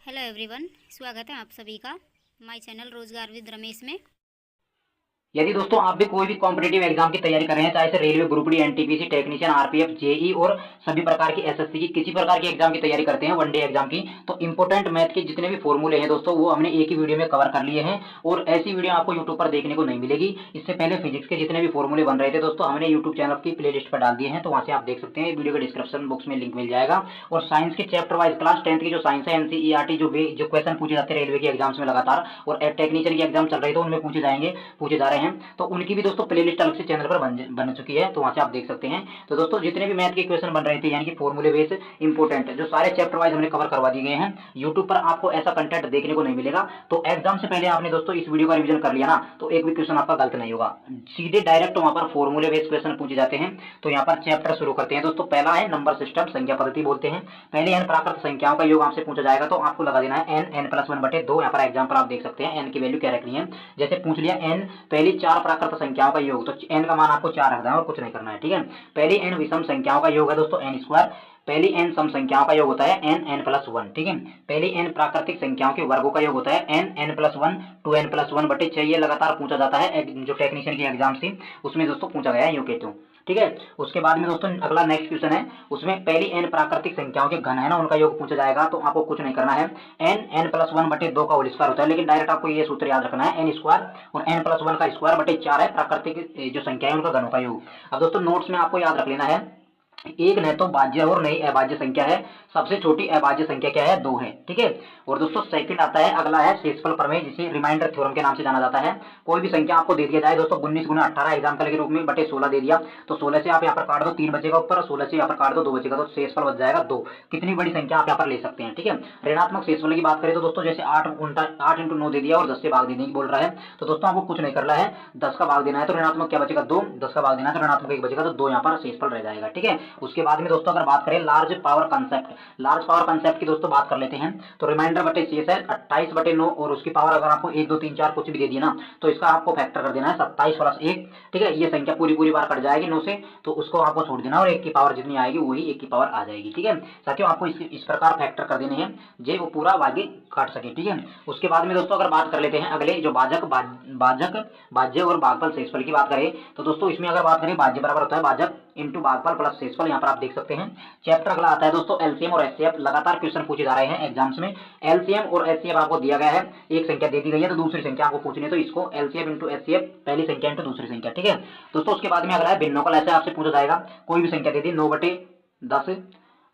Hello everyone, स्वागत है आप सभी का माय चैनल रोजगार विद रमेश में। यदि दोस्तों आप भी कोई भी कॉम्पिटेटिव एग्जाम की तैयारी कर रहे हैं, चाहे से railway, group D, NTPC, technician, RPF, JE और सभी प्रकार की एसएससी की किसी प्रकार की एग्जाम की तैयारी करते हैं, वनडे एग्जाम की, तो इंपोर्टेंट मैथ के जितने भी फॉर्मूले हैं दोस्तों वो हमने एक ही वीडियो में कवर कर लिए हैं और ऐसी वीडियो आपको यूट्यूब पर देखने को नहीं मिलेगी। इससे पहले फिजिक्स के जितने भी फॉर्मूले बन रहे थे दोस्तों हमने यूट्यूब चैनल की प्ले लिस्ट पर डाल दिए हैं, तो वहां से आप देख सकते हैं। वीडियो के डिस्क्रिप्शन बॉक्स में लिंक मिल जाएगा। और साइंस के चैप्टर वाइज क्लास 10th की जो साइंस है, एनसीईआरटी जो क्वेश्चन पूछे जाते हैं रेलवे के एग्जाम्स में लगातार, और टेक्नीशियन की एग्जाम चल रही है तो उनमें पूछे जा रहे हैं, तो उनकी भी दोस्तों प्लेलिस्ट अलग से चैनल पर बन चुकी है, तो वहां से आप देख सकते हैं। तो दोस्तों जितने भी मैथ के क्वेश्चन बन रहे थे यानी कि फॉर्मूले बेस इंपोर्टेंट जो सारे चैप्टर वाइज हमने कवर करवा दिए गए हैं। यूट्यूब पर आपको ऐसा कंटेंट देखने को नहीं मिलेगा। तो एग्जाम से पहले आपने दोस्तों इस वीडियो का रिवीजन कर लिया ना, तो एक भी क्वेश्चन आपका गलत नहीं होगा। सीधे डायरेक्ट वहां पर फॉर्मूले बेस्ड क्वेश्चन पूछे जाते हैं। तो यहाँ पर चैप्टर शुरू करते हैं दोस्तों। पहला है नंबर सिस्टम, संख्या पद्धति बोलते हैं। पहले एन प्राकृत संख्याओं का योग आपसे पूछा जाएगा, तो आपको लगा देना है n+1/2। यहाँ पर एग्जाम्पल आप देख सकते हैं, n की वैल्यू क्या रखनी है। जैसे पूछ लिया n पहली 4 प्राकृत संख्याओं का योग, तो n का मान आपको 4 रखना है और कुछ नहीं करना है, ठीक है। पहली n विषम संख्याओं का योग है दोस्तों n²। पहली n सम संख्याओं का योग होता है n+1, ठीक है। पहली n प्राकृतिक संख्याओं के वर्गों का योग होता है n+1 2n+1/6। ये लगातार पूछा जाता है जो टेक्नीशियन की एग्जाम थी उसमें दोस्तों पूछा गया है यूके2, ठीक है। उसके बाद में दोस्तों अगला नेक्स्ट क्वेश्चन है, उसमें पहली n प्राकृतिक संख्याओं के घन है ना, उनका योग पूछा जाएगा। तो आपको कुछ नहीं करना है, n+1/2 का होल स्क्वायर होता है, लेकिन डायरेक्ट आपको ये सूत्र याद रखना है n² और n+1 का स्क्वायर/4 है प्राकृतिक जो संख्या है उनका घनों का योग। अब दोस्तों नोट्स में आपको याद रख लेना है, एक न तो भाज्य और नई अभाज्य संख्या है, सबसे छोटी अभाज्य संख्या क्या है, 2 है, ठीक है। और दोस्तों सेकंड आता है, अगला है शेषफल प्रमेय, जिसे रिमाइंडर थ्योरम के नाम से जाना जाता है। कोई भी संख्या आपको दे दिया जाए दोस्तों 19 × 18 एग्जाम्पल के रूप में बटे 16 दे दिया, तो 16 से आप यहाँ पर काट दो 3 बचेगा ऊपर, 16 से यहाँ पर काट दो 2 बचेगा, तो शेषफल बच जाएगा 2। कितनी बड़ी संख्या आप यहाँ पर ले सकते हैं, ठीक है। ऋणात्मक शेषफल की बात करें तो दोस्तों जैसे 8 × 9 दे दिया और 10 से भाग देने की बोल रहा है, तो दोस्तों आपको कुछ नहीं करना है, 10 का भाग देना है तो ऋणात्मक क्या बचेगा 2, 10 का भाग देना है तो ऋणात्मक 1 बचेगा, तो 2 यहाँ पर शेषफल रह जाएगा, ठीक है। उसके बाद में दोस्तों अगर बात करें लार्ज पावर कंसेप्ट की दोस्तों बात कर लेते हैं, तो रिमाइंडर बटे शेष है 28/9 और उसकी पावर अगर आपको 1 2 3 4 कुछ भी दे दिया ना, तो इसका आपको फैक्टर कर देना है 27 + 1, ठीक है। ये संख्या पूरी बार कट जाएगी 9 से, तो उसको आपको छोड़ देना और 1 की पावर जितनी आएगी वही 1 की पावर आ जाएगी, ठीक है। साथियों आपको इस प्रकार फैक्टर कर देने हैं जे वो पूरा भाग्य काट सके, ठीक है। उसके बाद में दोस्तों अगर बात कर लेते हैं अगले जो भाज्य और भागफल शेषफल की बात करें, तो दोस्तों इसमें अगर बात करें भाज्य बराबर होता है भाजक इंटू भागफल प्लस शेषफल, यहाँ पर आप देख सकते हैं। चैप्टर अगला आता है दोस्तों एलसीएम और एचसीएफ, लगातार क्वेश्चन पूछे जा रहे हैं एग्जाम्स में। एलसीएम और एचसीएफ आपको दिया गया है, एक संख्या दे दी गई है तो दूसरी संख्या आपको पूछनी है, तो इसको एलसीएम इंटू एचसीएफ, पहली संख्या इंटू दूसरी संख्या, ठीक है दोस्तों। उसके बाद में अगला है भिन्नों का, ऐसे आपसे पूछा जाएगा, कोई भी संख्या दे दी 9/10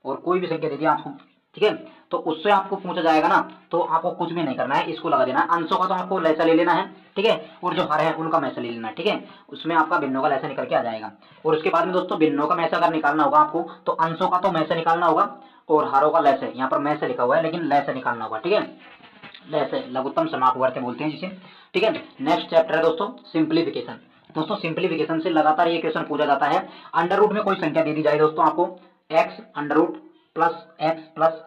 और कोई भी संख्या दे दी आपको, ठीक है, तो उससे आपको पूछा जाएगा ना, तो आपको कुछ भी नहीं करना है, इसको लगा देना है। अंशों का तो आपको लैसा ले लेना है, ठीक है, और जो हर है उनका मैसा ले लेना है, ठीक है। उसमें आपका भिन्नों का लैसा निकल के आ जाएगा। और उसके बाद में दोस्तों भिन्नों का मैसा अगर निकालना होगा आपको, तो अंशों का तो मैसा निकालना होगा और हारों का लैसा, यहाँ पर मैसा लिखा हुआ है लेकिन लैसा निकालना होगा, ठीक है। लैसे लघुत्तम समापवर्त बोलते हैं जिसे, ठीक है। नेक्स्ट चैप्टर है दोस्तों सिंप्लीफिकेशन। दोस्तों सिंप्लीफिकेशन से लगातार ये क्वेश्चन पूछा जाता है। अंडर रूट में कोई संख्या दे दी जाए दोस्तों आपको, x under root plus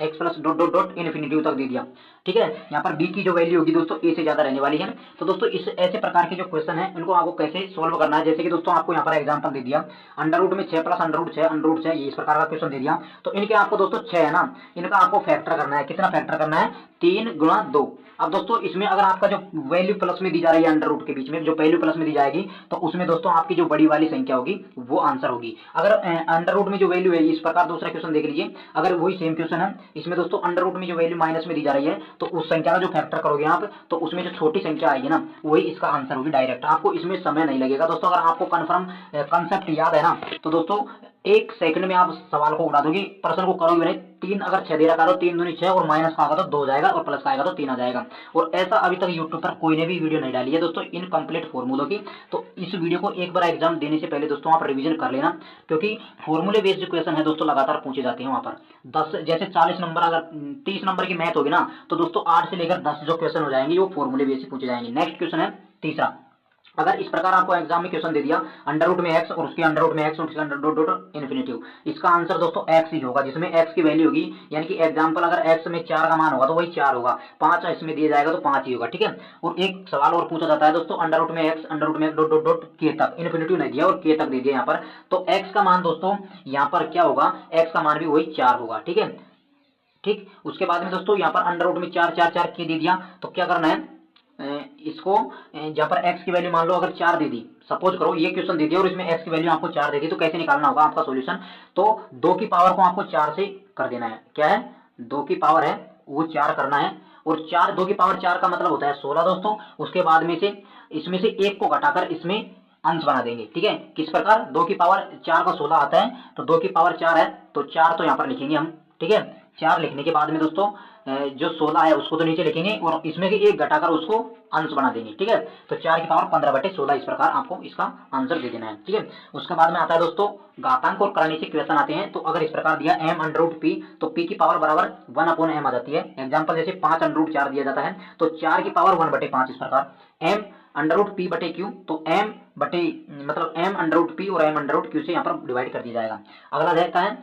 x plus dot dot dot infinity तक दे दिया, ठीक है। यहाँ पर b की जो वैल्यू होगी दोस्तों a से ज्यादा रहने वाली है। तो दोस्तों इस ऐसे प्रकार के जो क्वेश्चन है उनको आपको कैसे सोल्व करना है, जैसे कि दोस्तों आपको यहाँ पर एग्जांपल दे दिया, अंडर रूट में 6 प्लस अंडर रूट 6 ये इस प्रकार का क्वेश्चन दे दिया, तो इनके आपको दोस्तों 6 है ना, इनका आपको फैक्टर करना है। कितना फैक्टर करना है, 3 × 2। अब दोस्तों इसमें अगर आपका जो वैल्यू प्लस में दी जा रही है अंडर रूट के बीच में जो वैल्यू प्लस में दी जाएगी, तो उसमें दोस्तों आपकी जो बड़ी वाली संख्या होगी वो आंसर होगी। अगर अंडर रूट में जो वैल्यू है, इस प्रकार दूसरा क्वेश्चन देख लीजिए, अगर वही सेम क्वेश्चन है, इसमें दोस्तों अंडर रूट में जो वैल्यू माइनस में दी जा रही है, तो उस संख्या का जो फैक्टर करोगे आप, तो उसमें जो छोटी संख्या आएगी ना वही इसका आंसर होगी डायरेक्ट। आपको इसमें समय नहीं लगेगा दोस्तों, अगर आपको कन्फर्म कंसेप्ट याद है ना, तो दोस्तों 1 सेकंड में आप सवाल को उड़ा दोगे, प्रश्न को करोगे नहीं। 3 अगर 6 दे रखा तो 3 दूनी 6 और माइनस का आएगा तो 2 हो जाएगा और प्लस का आएगा तो 3 आ जाएगा। और ऐसा अभी तक यूट्यूब पर कोई ने भी वीडियो नहीं डाली है दोस्तों इनकम्प्लीट फॉर्मूलों की। तो इस वीडियो को एक बार एग्जाम देने से पहले दोस्तों आप रिवीजन कर लेना, क्योंकि फॉर्मूले बेस्ड जो क्वेश्चन है दोस्तों लगातार पूछे जाते हैं वहां पर। 10 जैसे 40 नंबर अगर 30 नंबर की मैथ होगी ना, तो दोस्तों 8 से लेकर 10 जो क्वेश्चन हो जाएंगे वो फॉर्मूले बेस्ड से पूछे जाएंगे। नेक्स्ट क्वेश्चन है तीसरा, अगर इस प्रकार आपको एग्जाम में क्वेश्चन दे दिया अंडर रूट में x और उसके अंडर रूट में x और उसके अंडर डॉट डॉट इन्फिनिटी, इसका आंसर दोस्तों x ही होगा, जिसमें x की वैल्यू होगी, यानी कि एग्जांपल अगर x में 4 का मान होगा तो वही 4 होगा, 5 इसमें दिया जाएगा तो 5 ही होगा, ठीक है। और एक सवाल और पूछा जाता है दोस्तों अंडर रूट में x अंडर रूट में डॉट डॉट डॉट k तक, इन्फिनिटी नहीं दिया और k तक दे दिया यहाँ पर, तो x का मान दोस्तों यहाँ पर क्या होगा, x का मान भी वही 4 होगा, ठीक है। ठीक। उसके बाद में दोस्तों यहाँ पर अंडर रूट में 4 4 4 के दे दिया, तो क्या करना है इसको जहाँ पर x की वैल्यू मान लो अगर 4 दे दी, सपोज करो ये क्वेश्चन दे दिया और इसमें x की वैल्यू आपको 4 दे दी, तो कैसे निकालना होगा आपका सॉल्यूशन। तो 2 की पावर को आपको 4 से कर देना है। क्या है, 2 की पावर है वो 4 करना है, और 4 2 की पावर 4 का मतलब होता है 16 दोस्तों। उसके बाद में से इसमें से 1 को घटाकर इसमें अंश बना देंगे। ठीक है, किस प्रकार, 2 की पावर 4 का 16 आता है, तो 2 की पावर 4 है तो 4 तो यहाँ पर लिखेंगे हम। ठीक है, 4 लिखने के बाद में दोस्तों जो 16 है उसको तो नीचे लिखेंगे और इसमें से 1 घटाकर उसको अंश बना देंगे। ठीक है, तो 4 की पावर 15/16 इस प्रकार आपको इसका आंसर दे देना है। ठीक है, उसके बाद में आता है दोस्तों घातांक और करनी से क्वेश्चन आते हैं। तो अगर इस प्रकार दिया m√p, तो p की पावर बराबर 1/m आ जाती है। एग्जाम्पल जैसे 5√4 दिया जाता है, तो 4 की पावर 1/5 इस प्रकार m√p/q, तो m बटे मतलब m√p और m√q से यहाँ पर डिवाइड कर दिया जाएगा। अगला रहता है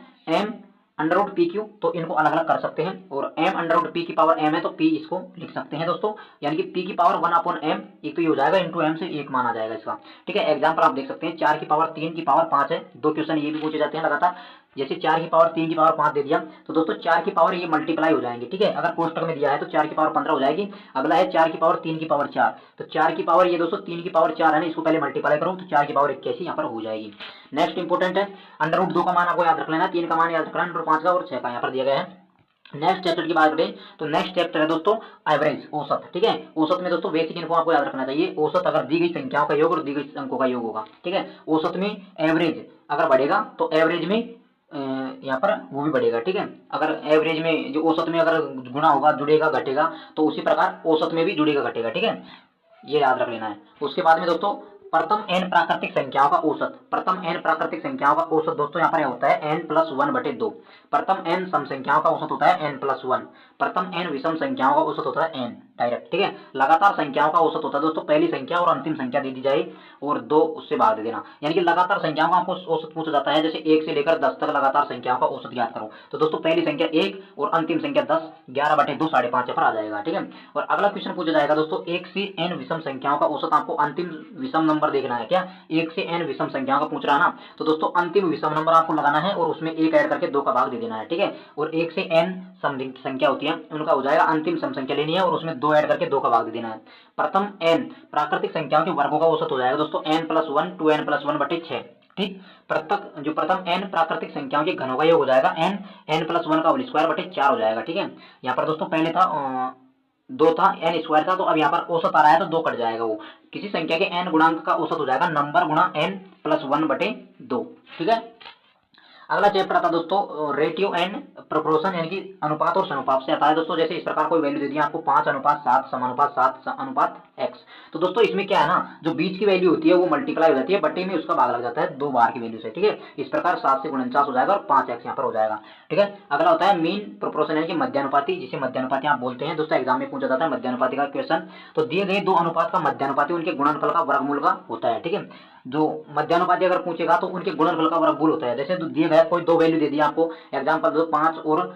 m√pq, तो इनको अलग अलग कर सकते हैं, और m√p की पावर m है तो p इसको लिख सकते हैं दोस्तों, यानी कि p की पावर 1/m, एक तो ये हो जाएगा इंटू m से 1 माना जाएगा इसका। ठीक है, एग्जाम्पल आप देख सकते हैं 4 की पावर 3 की पावर 5 है। 2 क्वेश्चन ये भी पूछे जाते हैं लगातार, जैसे 4 की पावर 3 की पावर 5 दे दिया, तो दोस्तों 4 की पावर ये मल्टीप्लाई हो जाएंगे। ठीक है, अगर कोष्टक में दिया है तो 4 की पावर 15 हो जाएगी। अगला है 4 की पावर 3 की पावर 4, तो 4 की पावर ये दोस्तों 3 की पावर 4 है ना, इसको पहले मल्टीप्लाई करो तो 4 की पावर 81 यहाँ पर हो जाएगी। नेक्स्ट इंपोर्टेंट है √2 का मान आपको याद रख लेना, 3 का मान याद रखना, √5 का और 6 का यहाँ पर दिया गया है। नेक्स्ट चैप्टर की बात करें तो नेक्स्ट चैप्टर है दोस्तों एवरेज, औसत। ठीक है, औसत में दोस्तों बेसिक इनको आपको याद रखना चाहिए। औसत अगर दी गई संख्याओं का योग और दी गई अंकों का योग होगा। ठीक है, औसत में एवरेज अगर बढ़ेगा तो एवरेज में यहाँ पर वो भी बढ़ेगा। ठीक है, अगर एवरेज में जो औसत में अगर गुणा होगा, जुड़ेगा घटेगा, तो उसी प्रकार औसत में भी जुड़ेगा घटेगा। ठीक है, ये याद रख लेना है। उसके बाद में दोस्तों प्रथम n प्राकृतिक संख्याओं का औसत, प्रथम n प्राकृतिक संख्याओं का औसत दोस्तों यहाँ पर होता है n+1/2। प्रथम n सम संख्याओं का औसत होता है n+1, प्रथम n विषम संख्याओं का औसत होता है n डायरेक्ट। ठीक है, लगातार संख्याओं का औसत होता है दोस्तों पहली संख्या और अंतिम संख्या दे दी जाए और 2 उससे भाग दे देना, यानी कि लगातार संख्याओं का आपको औसत पूछा जाता है। जैसे 1 से लेकर 10 तक लगातार संख्याओं का औसत ज्ञात करो, तो दोस्तों पहली संख्या 1 और अंतिम संख्या 10, 11/2 5.5 पर आ जाएगा। ठीक है, और अगला क्वेश्चन पूछा जाएगा दोस्तों 1 से n विषम संख्याओं का औसत, आपको अंतिम विषम नंबर देखना है। क्या 1 से n विषम संख्याओं का पूछ रहा है ना, तो दोस्तों अंतिम विषम नंबर आपको लगाना है और उसमें 1 ऐड करके 2 का भाग दे देना है। ठीक है, और 1 से n सम संख्या होती है उनका हो जाएगा अंतिम सम संख्या लेनी है और उसमें 2 ऐड करके 2 का भाग दे देना है। प्रथम n प्राकृतिक संख्याओं के वर्गों का औसत हो जाएगा दोस्तों n+1 2n+1/6। ठीक, जो प्रथम n प्राकृतिक संख्याओं के घनों का योग हो जाएगा n+1 का होल स्क्वायर बटे 4 हो जाएगा। ठीक है, यहाँ पर दोस्तों पहले था 2 था, n² था, तो अब यहाँ पर औसत आ रहा है तो 2 कट जाएगा। वो किसी संख्या के n गुणांक का औसत हो जाएगा नंबर गुणा n+1/2। ठीक है, अगला चैप्टर आता है दोस्तों रेटियो एंड प्रोपोर्शन, यानी कि अनुपात और सनुपात से आता है दोस्तों। जैसे इस प्रकार कोई वैल्यू दे दी आपको 5:7 समानुपात 7 x, तो दोस्तों इसमें क्या है ना, जो बीच की वैल्यू होती है वो मल्टीप्लाई हो जाती है, बटे में उसका भाग लग जाता है 2 बार की वैल्यू से। ठीक है, इस प्रकार 7 से 49 हो जाएगा और 5x यहाँ पर हो जाएगा। ठीक है, अगला होता है मीन प्रोपोर्शन, यानी कि मध्यानुपाती, जिसे मध्यानुपाती आप बोलते हैं दोस्तों, एग्जाम में पूछा जाता है मध्यानुपाती का क्वेश्चन। तो दिए गए 2 अनुपात का मध्यानुपाती उनके गुणनफल का वर्गमूल का होता है। ठीक है, जो मध्यानुपाती अगर पूछेगा तो उनके गुणनफल का वर्गमूल होता है। जैसे दिए गए कोई 2 वैल्यू दे दी आपको, एग्जाम्पल दो 5 और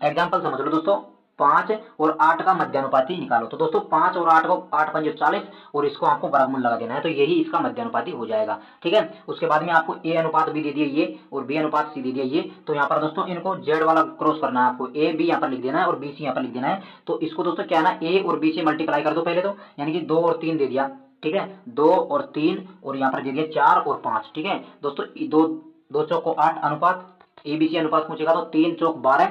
एग्जाम्पल समझ लो दोस्तों 5 और 8 का मध्यानुपाती निकालो, तो दोस्तों 5 और 8 को 8 पंजे 40 और इसको आपको वर्गमूल लगा देना है, तो यही इसका मध्यानुपाती हो जाएगा। ठीक है, उसके बाद में आपको a अनुपात b दे दिया ये और b अनुपात c दे दिया ये, तो यहाँ पर दोस्तों इनको z वाला क्रॉस करना है, आपको a b यहाँ पर लिख देना है और b c यहाँ पर लिख देना है। तो इसको दोस्तों क्या है ना, a और b से मल्टीप्लाई कर दो पहले तो, यानी कि 2 और 3 दे दिया। ठीक है, 2 और 3 और यहाँ पर दे दिया 4 और 5। ठीक है दोस्तों, 2 चौक को 8 अनुपात, ABC अनुपात पूछेगा तो 3 चौक 12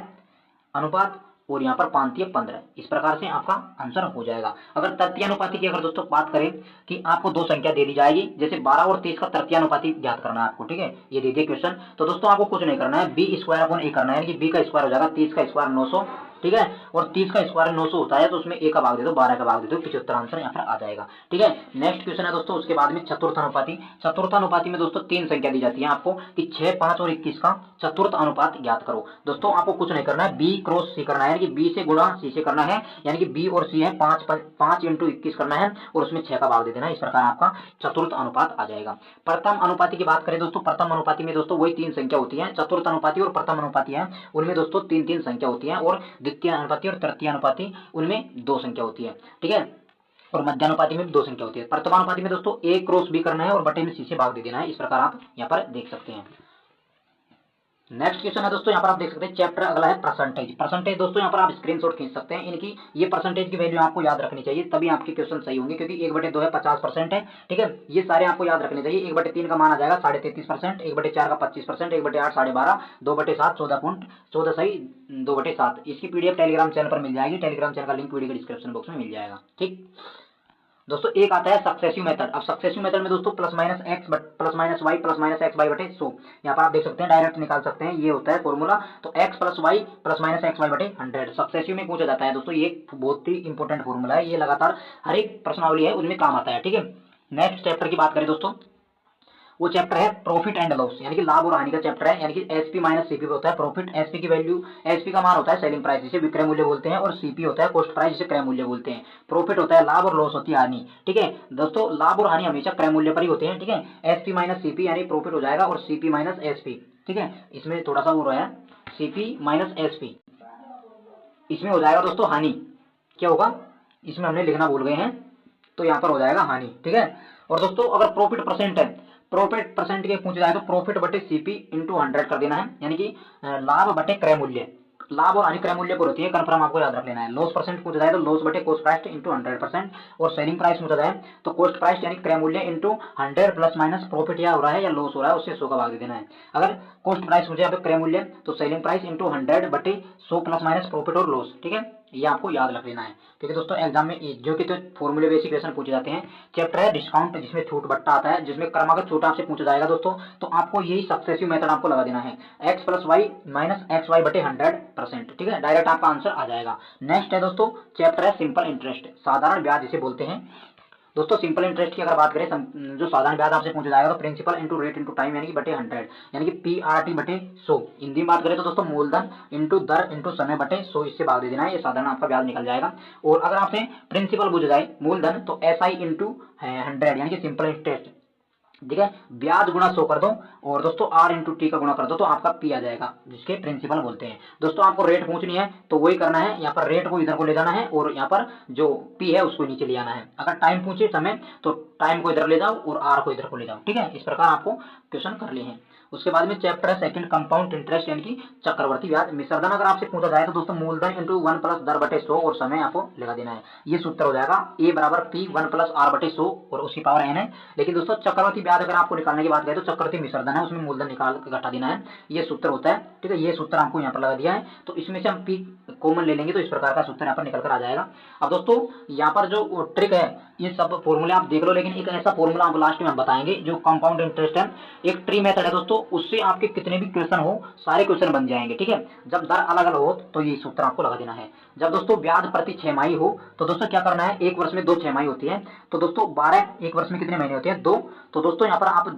अनुपात और यहाँ पर 5 15, इस प्रकार से आपका आंसर हो जाएगा। अगर तृतीयानुपाती की अगर दोस्तों बात करें कि आपको 2 संख्या दे दी जाएगी, जैसे 12 और 23 का तृतीयानुपाती ज्ञात करना है आपको। ठीक है, ये दे दिए क्वेश्चन, तो दोस्तों आपको कुछ नहीं करना है, b² करना है, यानी कि b का स्क्वायर हो जाएगा 30 का स्क्वायर 900। ठीक है, और 30 का स्क्वायर 900 होता है, तो उसमें a का भाग दे दो, 12 का भाग दे दो, 75 आंसर यहाँ पर आ जाएगा। ठीक है, नेक्स्ट क्वेश्चन है दोस्तों उसके बाद में चतुर्थानुपाती। चतुर्थानुपाती में दोस्तों 3 संख्या दी जाती है आपको कि 6 5 और 21 का चतुर्थ अनुपात ज्ञात करो। दोस्तों आपको कुछ नहीं करना है, b क्रॉस c करना है, यानी कि b से गुणा c से करना है, यानी कि b और c है 5 × 21 करना है और उसमें 6 का भाग दे देना है, इस प्रकार आपका चतुर्थ अनुपात आ जाएगा। प्रथम अनुपाती की बात करें दोस्तों, प्रथम अनुपाती में दोस्तों वही 3 संख्या होती है, चतुर्थ अनुपाती और प्रथम अनुपाती है उनमें दोस्तों 3 संख्या होती है, और द्वितीय अनुपाती और तृतीय अनुपाती उनमें 2 संख्या होती है। ठीक है, और मध्यानुपाती में भी 2 संख्या होती है। प्रथमानुपाती में दोस्तों a क्रॉस b करना है और बटे में c से भाग दे देना है, इस प्रकार आप यहाँ पर देख सकते हैं। नेक्स्ट क्वेश्चन है दोस्तों, यहाँ पर आप देख सकते हैं चैप्टर अगला है परसेंटेज। परसेंटेज दोस्तों यहाँ पर आप स्क्रीनशॉट खींच सकते हैं इनकी, ये परसेंटेज की वैल्यू आपको याद रखनी चाहिए, तभी आपके क्वेश्चन सही होंगे, क्योंकि 1/2 है 50% है, ठीक है। ये सारे आपको याद रखने चाहिए। 1/3 का मान आ जाएगा 33.5%, 1/4 का 25%, 1/8 12.5, 2/7 14 सही 2/7। इसकी पीडीएफ टेलीग्राम चैनल पर मिल जाएगी, टेलीग्राम चैनल का लिंक वीडियो के डिस्क्रिप्शन बॉक्स में मिल जाएगा, ठीक। दोस्तों एक आता है सक्सेसिव मेथड। अब सक्सेसिव मेथड में दोस्तों plus minus x plus minus y plus minus x y बटे 100, यहाँ पर आप देख सकते हैं डायरेक्ट निकाल सकते हैं, ये होता है फॉर्मूला। तो x plus y plus minus x y बटे 100 सक्सेसिव में पूछा जाता है दोस्तों। ये एक बहुत ही इंपॉर्टेंट फॉर्मूला है, ये लगातार हर एक प्रश्नावली है उनमें काम आता है, ठीक है। नेक्स्ट चैप्टर की बात करें दोस्तों, वो चैप्टर है प्रॉफिट एंड लॉस, यानी कि लाभ और हानि का चैप्टर है, यानी कि एसपी माइनस सीपी होता है प्रॉफिट। एसपी की वैल्यू, एसपी का मान होता है सेलिंग प्राइस जिसे विक्रय मूल्य बोलते हैं, और सीपी होता है कॉस्ट प्राइस जिसे क्रय मूल्य बोलते हैं। प्रॉफिट होता है लाभ और लॉस होती है हानि, ठीक है दोस्तों। लाभ और हानि हमेशा क्रय मूल्य पर ही होते हैं, ठीक है। एसपी माइनस सीपी यानी प्रॉफिट हो जाएगा, और सीपी माइनस एसपी, ठीक है। इसमें थोड़ा सा वो रहा है, सीपी माइनस एसपी, इसमें हो जाएगा दोस्तों हानि। क्या होगा, इसमें हमने लिखना भूल गए हैं, तो यहाँ पर हो जाएगा हानि, ठीक है। और दोस्तों अगर प्रॉफिट परसेंट है, प्रॉफिट परसेंट के पूछ जाए तो प्रॉफिट बटे सीपी इंटू 100 कर देना है, यानी कि लाभ बटे क्रय मूल्य। लाभ और हानि क्रय मूल्य पर होती है, कन्फर्म आपको याद रख लेना है। लॉस परसेंट पूछा जाए तो लॉस बटे कॉस्ट प्राइस इंटू 100%, और सेलिंग प्राइस पूछा जाए तो कॉस्ट प्राइस यानी क्रय मूल्य इंटू 100 प्लस माइनस प्रॉफिट या हो रहा है या लॉस हो रहा है उससे 100 का भाग दे देना है। अगर कॉस्ट प्राइस मुझे क्रय मूल्य तो सेलिंग प्राइस इंटू 100 बटे 100 प्लस माइनस प्रॉफिट और लॉस, ठीक है। ये आपको याद रख लेना है, क्योंकि दोस्तों एग्जाम में जो कि तो फॉर्मूले बेसिक क्वेश्चन पूछे जाते हैं। चैप्टर है डिस्काउंट, जिसमें छूट बट्टा आता है, जिसमें क्रमागत छूट आपसे पूछा जाएगा दोस्तों। तो आपको यही सक्सेसिव मेथड आपको लगा देना है, x plus y minus x y बटे 100%, ठीक है। डायरेक्ट आपका आंसर आ जाएगा। नेक्स्ट है दोस्तों चैप्टर है सिंपल इंटरेस्ट, साधारण ब्याज जिसे बोलते हैं दोस्तों। सिंपल इंटरेस्ट की अगर बात करें, जो साधारण ब्याज आपसे पूछा जाएगा तो principal into rate into time यानी कि बटे 100, यानी कि PRT बटे 100। हिंदी में बात करें तो दोस्तों मूलधन इंटू दर इंटू समय बटे 100, इससे भाग दे देना है, ये साधारण आपका ब्याज निकल जाएगा। और अगर आपसे प्रिंसिपल पूछा जाए मूलधन तो SI इंटू 100 यानी कि सिंपल इंटरेस्ट, ठीक है। ब्याज गुणा 100 कर दो, और दोस्तों R इंटू टी का गुणा कर दो तो आपका P आ जाएगा, जिसके प्रिंसिपल बोलते हैं। दोस्तों आपको रेट पूछनी है तो वही करना है, यहाँ पर रेट को इधर को ले जाना है, और यहाँ पर जो P है उसको नीचे ले आना है। अगर टाइम पूछे समय तो टाइम को इधर ले जाओ और R को इधर को ले जाओ, ठीक है। इस प्रकार आपको क्वेश्चन कर लिए हैं। उसके बाद में चैप्टर है सेकंड कंपाउंड इंटरेस्ट यानी कि चक्रवर्ती ब्याज मिश्रधन। अगर आपसे पूछा जाए तो दोस्तों मूलधन इंटू 1 प्लस दर बटे 100 और समय आपको लगा देना है। ये सूत्र हो जाएगा A बराबर P 1 प्लस R बटे 100 और उसकी पावर n है। लेकिन दोस्तों चक्रवर्ती ब्याज अगर आपको निकालने की बात करें तो चक्रवर्ती मिश्रधन है, उसमें मूलधन निकाल के घटा देना है, ये सूत्र होता है, ठीक है। ये सूत्र आपको यहाँ पर लगा दिया है, तो इसमें से हम P कॉमन ले लेंगे तो इस प्रकार का सूत्र यहाँ पर निकल कर आ जाएगा। अब दोस्तों यहाँ पर जो ट्रिक है, ये सब फॉर्मूले आप देख लो, लेकिन एक ऐसा फॉर्मूला आप लास्ट में हम बताएंगे जो कंपाउंड इंटरेस्ट है, एक ट्री मेथड है दोस्तों, उससे आपके कितने भी क्वेश्चन हो सारे क्वेश्चन बन जाएंगे, ठीक है। जब दर अलग अलग हो तो ये सूत्र आपको लगा देना है। जब दोस्तों ब्याज प्रति छमाही हो तो दोस्तों क्या करना है, एक वर्ष में 2 छमाही होती है, तो दोस्तों 12 एक वर्ष में कितने महीने होते हैं 2, तो दोस्तों यहाँ पर आप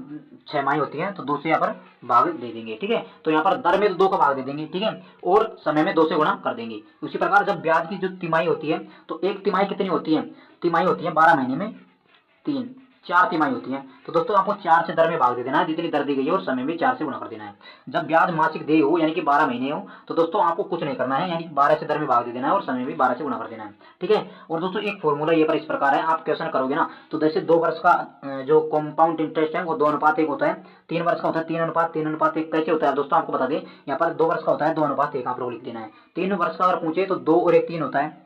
छमाही होती है तो 2 से यहाँ पर भाग दे देंगे, ठीक है। तो यहाँ पर दर में 2 का भाग दे देंगे, ठीक है, और समय में 2 से गुणा कर देंगे। उसी प्रकार जब ब्याज की जो तिमाही होती है तो एक तिमाही कितनी होती है, तिमाही होती है 12 महीने में 3, 4 तिमाही होती है, तो दोस्तों आपको 4 से दर में भाग दे देना है, जितनी दर दी गई है, और समय में 4 से गुणा कर देना है। जब ब्याज मासिक देय हो यानी कि 12 महीने हो तो दोस्तों आपको कुछ नहीं करना है, यानी 12 से दर में भाग दे देना है और समय भी 12 से गुणा कर देना है, ठीक है। और दोस्तों एक फॉर्मूला ये पर इस प्रकार है, आप क्वेश्चन करोगे ना तो जैसे 2 वर्ष का जो कंपाउंड इंटरेस्ट है वो 2:1 होता है, 3 वर्ष का होता है 3:3:1। कैसे होता है दोस्तों आपको बता दें, यहाँ पर 2 वर्ष का होता है 2:1 आप लोग लिख देना है। 3 वर्ष का अगर पूछे तो 2 और 1 3 होता है,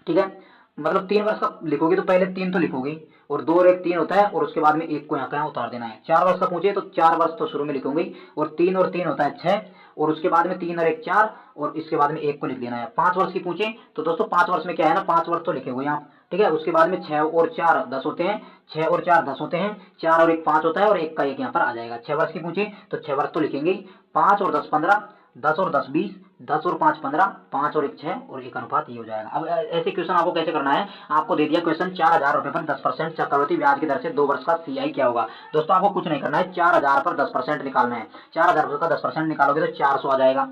ठीक है। मतलब 3 वर्ष का लिखोगे तो पहले 3 तो लिखोगे, और 2 और 1 3 होता है, और उसके बाद में 1 को यहाँ कहाँ उतार देना है। 4 वर्ष का पूछे तो 4 वर्ष तो शुरू में लिखोगे, और 3 और 3 होता है 6, और उसके बाद में 3 और 1 4, और इसके बाद में 1 को लिख देना है। 5 वर्ष की पूछे तो दोस्तों 5 वर्ष में क्या है ना, 5 वर्ष तो लिखेंगे यहाँ, ठीक है। उसके बाद में 6 और 4 10 होते हैं, 6 और 4 10 होते हैं, 4 और 1 5 होता है, और 1 का 1 यहाँ पर आ जाएगा। 6 वर्ष की पूछे तो 6 वर्ष तो लिखेंगे, 5 और 10 15, 10 और 10 20, 10 और 5 15, 5 और 1 6, और 1 अनुपात ये हो जाएगा। अब ऐसे क्वेश्चन आपको कैसे करना है, आपको दे दिया क्वेश्चन 4000 रुपए पर 10% चक्रवर्ती ब्याज की दर से 2 वर्ष का CI क्या होगा। दोस्तों आपको कुछ नहीं करना है, 4000 पर 10% निकालना है। 4000 रुपए का 10% निकालोगे तो 400 आ जाएगा।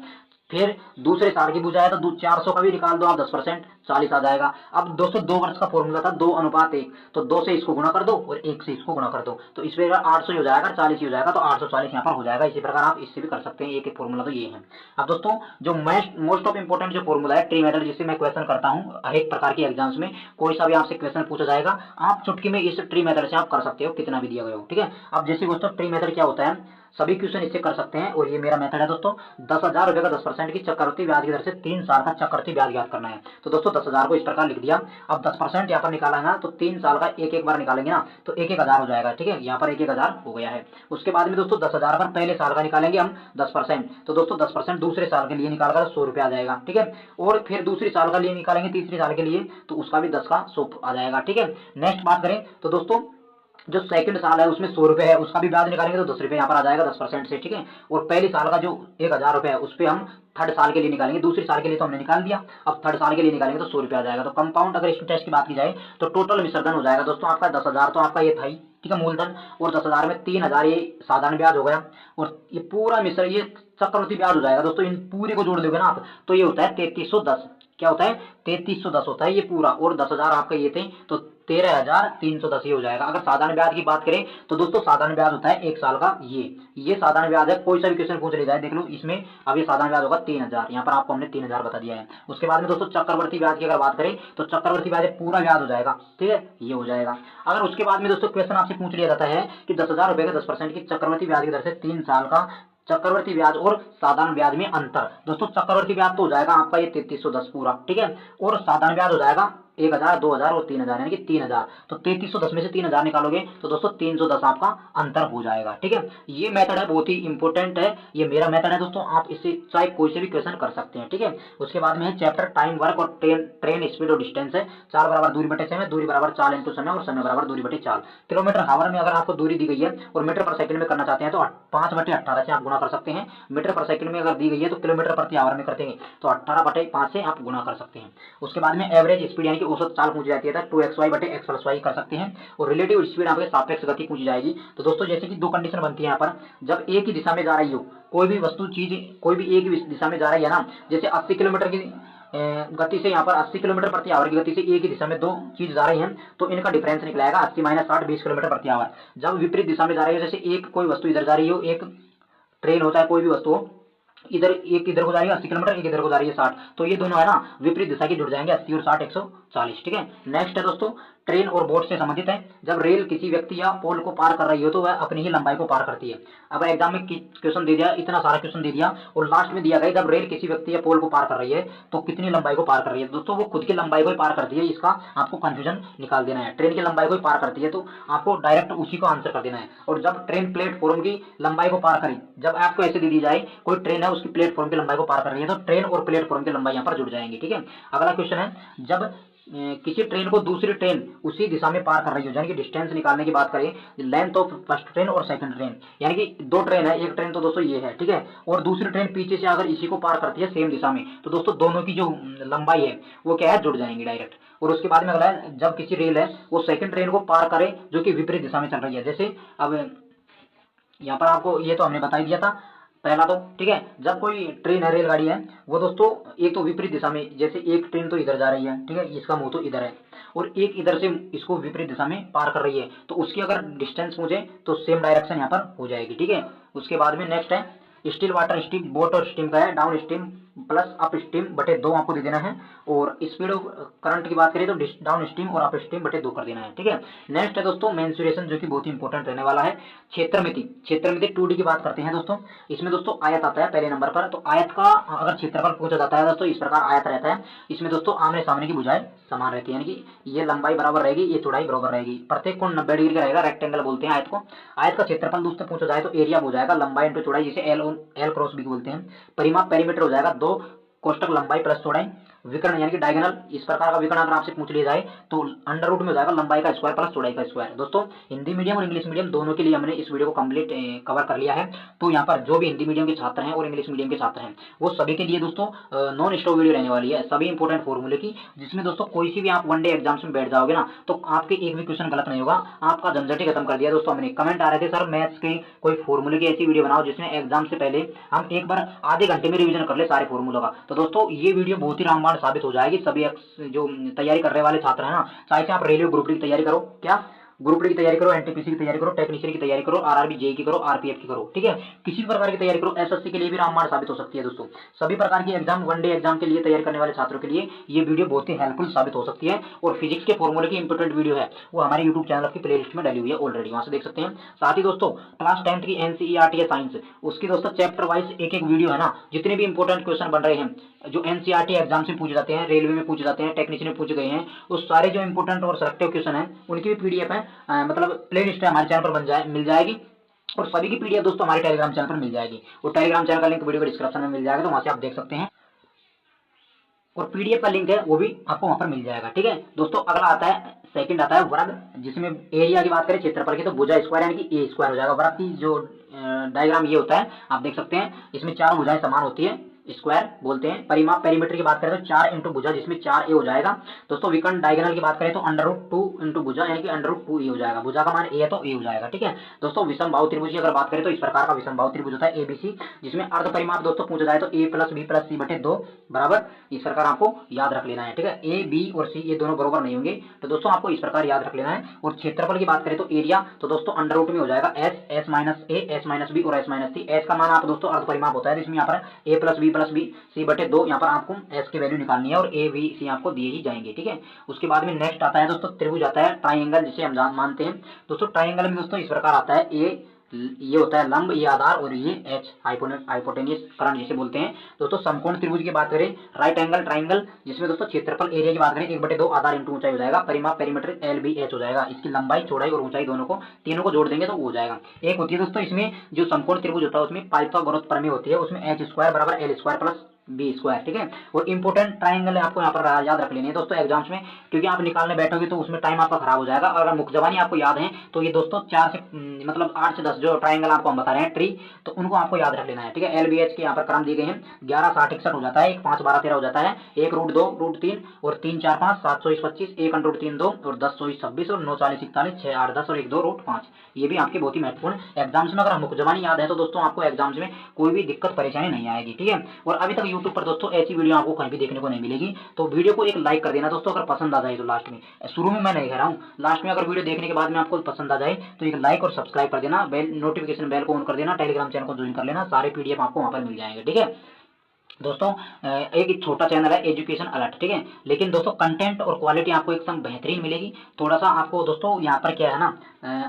फिर दूसरे साल की पूछा है तो 400 का भी निकाल दो आप 10%, 40 आ जाएगा। अब दोस्तों 2 वर्ष का फॉर्मूला था 2:1, तो 2 से इसको गुणा कर दो और 1 से इसको गुणा कर दो, तो इस पर 800 ही हो जाएगा, 40 ही हो जाएगा, तो 840 यहाँ पर हो जाएगा। इसी प्रकार आप इससे भी कर सकते हैं, एक फॉर्मूला तो ये है। अब दोस्तों जो मोस्ट ऑफ इंपोर्टेंट जो फॉर्मूला है ट्री मेथड, जिससे मैं क्वेश्चन करता हूँ हर एक प्रकार की एग्जाम्स में, कोई सा भी आपसे क्वेश्चन पूछा जाएगा, आप चुटकी में इस ट्री मेथड से आप कर सकते हो, कितना भी दिया गया हो, ठीक है। अब जैसे दोस्तों ट्री मेथड क्या होता है, सभी क्वेश्चन इससे कर सकते हैं। और ये मेरा मेथड है दोस्तों, 10,000 रुपये का 10% की चक्रवृद्धि ब्याज की दर से 3 साल का चक्रवृद्धि ब्याज ज्ञात करना है। तो दोस्तों 10,000 को इस प्रकार लिख दिया। अब 10% यहाँ पर निकाला है ना, तो 3 साल का एक एक बार निकालेंगे ना, तो 1,000 हो जाएगा। ठीक है, यहाँ पर 1,000 हो गया है। उसके बाद में दोस्तों 10,000 पर पहले साल का निकालेंगे हम 10%, तो दोस्तों 10% दूसरे साल के लिए निकालकर 100 रुपये आ जाएगा। ठीक है, और फिर दूसरी साल का लिए निकालेंगे तीसरी साल के लिए, तो उसका भी 10 का 100 आ जाएगा। ठीक है, नेक्स्ट बात करें तो दोस्तों जो सेकंड साल है उसमें 100 रुपये है, उसका भी ब्याज निकालेंगे तो 10 रुपये यहाँ पर आ जाएगा 10% से। ठीक है, और पहली साल का जो 1,000 रुपये है उस पर हम थर्ड साल के लिए निकालेंगे, दूसरी साल के लिए तो हमने निकाल दिया, अब थर्ड साल के लिए निकालेंगे तो 100 रुपये आ जाएगा। तो कंपाउंड अगर इंटरेस्ट की बात की जाए तो टोटल विसर्जन हो जाएगा दोस्तों आपका 10,000, तो आपका ये था ही। ठीक है, मूलधन, और 10,000 में 3,000 ये साधारण ब्याज हो गया, और ये पूरा मिश्र ये चक्रवृद्धि ब्याज हो जाएगा दोस्तों। इन पूरे को जोड़ दोगे ना आप तो ये होता है 3310। क्या होता है? 3310 होता है ये पूरा, और 10,000 आपका ये थे तो 13,310 ये हो जाएगा। अगर साधारण ब्याज की बात करें तो दोस्तों साधारण ब्याज होता है 1 साल का, ये साधारण ब्याज है। कोई सा भी क्वेश्चन पूछ लिया जाए देख लो इसमें, अब ये साधारण ब्याज होगा 3,000, यहाँ पर आपको हमने 3,000 बता दिया है। उसके बाद में दोस्तों चक्रवर्ती ब्याज की अगर बात करें तो चक्रवर्ती ब्याज पूरा ब्याज हो जाएगा। ठीक है, ये हो जाएगा। अगर उसके बाद में दोस्तों क्वेश्चन आपसे पूछ लिया जाता है कि 10,000 रुपये का 10% की चक्रवर्ती ब्याज की दर से 3 साल का चक्रवर्ती ब्याज और साधारण ब्याज में अंतर, दोस्तों चक्रवर्ती ब्याज तो हो जाएगा आपका ये 3310 पूरा। ठीक है, और साधारण ब्याज हो जाएगा 1,000, 2,000 और 3,000, यानी कि 3,000। तो 3310 में से 3,000 निकालोगे तो दोस्तों 310 आपका अंतर हो जाएगा। ठीक है, ये मेथड है, बहुत ही इंपॉर्टेंट है, ये मेरा मेथड है दोस्तों, आप इससे चाहे कोई से भी क्वेश्चन कर सकते हैं। ठीक है, उसके बाद में है चैप्टर टाइम वर्क और ट्रेन स्पीड और डिस्टेंस है। 4 बराबर दूरी बटे समय, दूरी बराबर चाल इंटू समय, और समय बराबर दूरी बटे चाल। किलोमीटर हावर में अगर आपको दूरी दी गई है और मीटर पर सेकंड में करना चाहते हैं तो 5/18 से आप गुणा कर सकते हैं। मीटर पर सेकंड में अगर दी गई है तो किलोमीटर प्रति आवर में करते हैं तो 18/5 से आप गुणा कर सकते हैं। उसके बाद में एवरेज स्पीड यानी कि औसत चाल पूछी जाती है तो 2xy/x+y कर सकते हैं। और रिलेटिव स्पीड आपके सापेक्ष गति पूछी जाएगी। तो दोस्तों जैसे कि दो कंडीशन बनती है यहाँ पर, जब एक ही दिशा में जा रही हो कोई भी वस्तु चीज, कोई भी एक ही दिशा में जा रही है ना, जैसे 80 किलोमीटर की गति से यहाँ पर 80 किलोमीटर प्रति आवर की गति से एक ही दिशा में दो चीज जा रही हैं तो इनका डिफरेंस निकलेगा 80 - 60 20 किलोमीटर प्रति आवर। जब विपरीत दिशा में जा रही है, जैसे एक कोई वस्तु इधर जा रही हो, एक ट्रेन होता है कोई भी वस्तु हो, इधर एक इधर को जा रही है 80 किलोमीटर, एक इधर को जा रही है 60, तो ये दोनों है ना विपरीत दिशा की जुड़ जाएंगे, 80 और 60 140। ठीक है, नेक्स्ट है दोस्तों ट्रेन और बोट से संबंधित है। जब रेल किसी व्यक्ति या पोल को पार कर रही हो तो वह अपनी ही लंबाई को पार करती है। अब एग्जाम में क्वेश्चन दे दिया, इतना सारा क्वेश्चन दे दिया और लास्ट में दिया गया जब रेल किसी व्यक्ति या पोल को पार कर रही है तो कितनी लंबाई को पार कर रही है। दोस्तों वो खुद की लंबाई को ही पार करती है, इसका आपको कंफ्यूजन निकाल देना है। ट्रेन की लंबाई को ही पार करती है तो आपको डायरेक्ट उसी को आंसर कर देना है। और जब ट्रेन प्लेटफॉर्म की लंबाई को पार करी, जब आपको ऐसे दे दी जाए कोई ट्रेन है उसकी प्लेटफॉर्म की लंबाई को पार कर रही है तो ट्रेन और प्लेटफॉर्म की लंबाई यहाँ पर जुड़ जाएंगी। ठीक है, अगला क्वेश्चन है, जब किसी ट्रेन को दूसरी ट्रेन उसी दिशा में पार कर रही हो, यानी कि डिस्टेंस निकालने की बात करें, लेंथ ऑफ फर्स्ट ट्रेन और सेकंड ट्रेन, यानी कि दो ट्रेन है, एक ट्रेन तो दोस्तों ये है, ठीक है, और दूसरी ट्रेन पीछे से अगर इसी को पार करती है सेम दिशा में, तो दोस्तों दोनों की जो लंबाई है वो क्या है, जुड़ जाएंगी डायरेक्ट। और उसके बाद में अगला है, जब किसी रेल है वो सेकंड ट्रेन को पार करे जो कि विपरीत दिशा में चल रही है। जैसे अब यहाँ पर आपको ये तो हमने बता ही दिया था पहला तो, ठीक है, जब कोई ट्रेन है रेलगाड़ी है वो दोस्तों एक तो विपरीत दिशा में, जैसे एक ट्रेन तो इधर जा रही है, ठीक है, इसका मुंह तो इधर है और एक इधर से इसको विपरीत दिशा में पार कर रही है, तो उसकी अगर डिस्टेंस पूछे तो सेम डायरेक्शन यहाँ पर हो जाएगी। ठीक है, उसके बाद में नेक्स्ट है स्टील वाटर स्टीम, बोट और स्टीम का है, down steam plus up steam बटे 2 आपको दे देना है। और स्पीड ऑफ करंट की बात करें तो डाउन स्टीम और अप स्टीम बटे 2 कर देना है। ठीक है, नेक्स्ट है दोस्तों मेंसुरेशन, जो कि बहुत ही इंपॉर्टेंट रहने वाला है। क्षेत्रमिति, क्षेत्रमिति 2D की बात करते हैं दोस्तों। इसमें दोस्तों आयत आता है पहले नंबर पर, तो आयत का अगर क्षेत्रफल पूछा जाता है दोस्तों इस प्रकार आयत रहता है। इसमें दोस्तों आमने सामने की भुजाएं समान रहती है, यानी कि ये लंबाई बराबर रहेगी, ये चौड़ाई बराबर रहेगी, प्रत्येक कोण 90 डिग्री का रहेगा, रेक्टेंगल बोलते हैं आयत को। आयत का क्षेत्रफल दोस्तों पूछा जाए तो एरिया हो जाएगा लंबाई इंटू चौड़ाई, जिसे एल क्रॉस बी बोलते हैं। परिमाप पेरीमीटर हो जाएगा 2 कोष्टक लंबाई प्लस चौड़ाई। विकर्ण यानी कि डायगोनल, इस प्रकार का विकर्ण अगर आपसे पूछ लिया जाए तो अंडर रूट में हो जाएगा लंबाई का स्क्वायर प्लस चौड़ाई का स्क्वायर। दोस्तों हिंदी मीडियम और इंग्लिश मीडियम दोनों के लिए हमने इस वीडियो को कंप्लीट कवर कर लिया है। तो यहाँ पर जो भी हिंदी मीडियम के छात्र हैं और इंग्लिश मीडियम के छात्र हैं वो सभी के लिए दोस्तों नॉन स्टॉप वीडियो रहने वाली है, सभी इंपॉर्टेंट फॉर्मूले की, जिसमें दोस्तों कोई सी भी आप वनडे एग्जाम्स में बैठ जाओगे ना तो आपके एक भी क्वेश्चन गलत नहीं होगा, आपका झंझट ही खत्म कर दिया। दोस्तों हमने कमेंट आ रहे थे सर मैथ्स के कोई फॉर्मूले की ऐसी वीडियो बनाओ जिसमें एग्जाम से पहले हम एक बार आधे घंटे में रिवीजन कर ले सारे फॉर्मूलों का। तो दोस्तों ये वीडियो बहुत ही रामबाण साबित हो जाएगी। सभी जो तैयारी करने वाले छात्र हैं ना, चाहे से आप रेलवे ग्रुप डी की तैयारी करो, क्या ग्रुप डी की तैयारी करो, एनटीपीसी की तैयारी करो, टेक्नीशियन की तैयारी करो, आरआरबी जेई की करो, आरपीएफ की करो, ठीक है, किसी भी प्रकार की तैयारी करो, एसएससी के लिए भी रामबाण साबित हो सकती है दोस्तों। सभी प्रकार की एग्जाम, वनडे एग्जाम के लिए तैयारी करने वाले छात्रों के लिए ये वीडियो बहुत ही हेल्पफुल साबित हो सकती है। और फिजिक्स के फॉर्मूले की इंपोर्टेंट वीडियो है वो हमारे यूट्यूब चैनल की प्लेलिस्ट में डाली हुई है ऑलरेडी, वहां से देख सकते हैं। साथ ही दोस्तों क्लास 10th की एनसीईआरटी है साइंस, उसकी दोस्तों चैप्टर वाइज एक एक वीडियो है ना, जितने भी इंपॉर्टेंट क्वेश्चन बन रहे हैं जो एनसीईआरटी एग्जाम से पूछे जाते हैं, रेलवे में पूछे जाते हैं, टेक्नीशियन में पूछे गए हैं, उस सारे जो इंपॉर्टेंट और सिलेक्टिव क्वेश्चन है उनकी भी पीडीएफ है, मतलब प्लेलिस्ट है हमारे चैनल पर मिल जाएगी। और सभी की पीडीएफ दोस्तों हमारे टेलीग्राम चैनल पर मिल जाएगी, और टेलीग्राम चैनल का लिंक वीडियो के डिस्क्रिप्शन में मिल जाएगा, तो वहां से आप देख सकते हैं। और पीडीएफ का लिंक है वो भी आपको वहां पर मिल जाएगा, ठीक है दोस्तों। अगला आता है, सेकंड आता है वर्ग, जिसमें एरिया की बात करें क्षेत्रफल की तो भुजा स्क्वायर यानी कि ए स्क्वायर हो जाएगा। वर्ग की जो डायग्राम ये होता है आप देख सकते हैं, इसमें चार भुजाएं समान होती है, स्क्वायर बोलते हैं। परिमाप पेरीमीटर की बात करें तो 4 इंटू भुजा, जिसमें 4 ए हो जाएगा दोस्तों। विकर्ण डायगोनल की बात करें तो √2 इंटू भुजा यानी कि √2 ए हो जाएगा। भुजा का मान ए है तो ए हो जाएगा, ठीक है दोस्तों। विषम बाहु त्रिभुज की अगर बात करें तो इस प्रकार का विषम बाहु त्रिभुज होता है एबीसी, जिसमें अर्ध परिमाप दोस्तों पूछा जाए तो a प्लस बी प्लस सी बटे 2 बराबर, इस प्रकार आपको याद रख लेना है, ठीक है। ए बी और सी ये दोनों बराबर नहीं होंगे, तो दोस्तों आपको इस प्रकार याद रख लेना है। और क्षेत्रफल की बात करें तो एरिया तो दोस्तों अंडर में हो जाएगा एस माइनस ए, एस माइनस बी और एस माइनस सी। एस का मान आप दोस्तों अर्ध परिमाप होता है, इसमें यहाँ पर ए प्लस बी सी बटे 2, यहाँ पर आपको एस की वैल्यू निकालनी है, और ए बी सी आपको दिए ही जाएंगे, ठीक है। उसके बाद में नेक्स्ट आता है दोस्तों त्रिभुज आता है, ट्राइंगल जिसे हम मानते हैं दोस्तों। ट्राइंगल में दोस्तों इस प्रकार आता है, ये होता है लंब, ये आधार, और ये एच हाइपोटेन्यूस कर्ण जिसे बोलते हैं दोस्तों। समकोण त्रिभुज की बात करें, राइट एंगल ट्राइंगल, जिसमें दोस्तों क्षेत्रफल एरिया की बात करें 1/2 आधार इंटू ऊंचाई हो जाएगा। परिमाप पेरीमीटर एल बी एच हो जाएगा, इसकी लंबाई चौड़ाई और ऊंचाई दोनों को तीनों को जोड़ देंगे तो वो हो जाएगा। एक होती है दोस्तों इसमें जो समकोण त्रिभुज होता है उसमें पाइथागोरस प्रमेय होती है, उसमें एच स्क्वायर बराबर L square plus B square, ठीक है। और इंपोर्टेंट ट्राइंगल आपको यहाँ पर याद रख लेनी है दोस्तों एग्जाम्स में, क्योंकि आप निकालने बैठोगे तो उसमें टाइम आपका खराब हो जाएगा। और अगर मुख्य जबानी आपको याद है तो ये दोस्तों 4 से मतलब 8 से 10 जो ट्राइंगल आपको हम बता रहे हैं ट्री, तो उनको आपको याद रख लेना है, ठीक है। एल बी एच के यहाँ पर क्रम दिए गए हैं, 11 60 61 हो जाता है, 1 5 12 13 हो जाता है, 1 √2 √3 और 3 4 5 7 24 25, 1 √3 2 और 10 24 26 और 9 40 41 6 8 10 और 1 2 √5। ये भी आपके बहुत ही महत्वपूर्ण एग्जाम्स में अगर मुख्य जबानी याद है तो दोस्तों आपको एग्जाम्स में कोई भी दिक्कत परेशानी नहीं आएगी, ठीक है। और अभी तक यूट्यूब पर दोस्तों ऐसी वीडियो आपको कहीं भी देखने को नहीं मिलेगी, तो वीडियो को एक लाइक कर देना दोस्तों अगर पसंद आ जाए तो। लास्ट में, शुरू में मैं नहीं कह रहा हूँ, लास्ट में अगर वीडियो देखने के बाद में आपको पसंद आ जाए तो एक लाइक और सब्सक्राइब कर देना, बेल नोटिफिकेशन बेल को ऑन कर देना, टेलीग्राम चैनल को ज्वाइन कर लेना, सारे पीडीएफ आपको वहां पर मिल जाएंगे, ठीक है दोस्तों। एक छोटा चैनल है एजुकेशन अलर्ट, ठीक है, लेकिन दोस्तों कंटेंट और क्वालिटी आपको एकदम बेहतरीन मिलेगी। थोड़ा सा आपको दोस्तों यहाँ पर क्या है ना,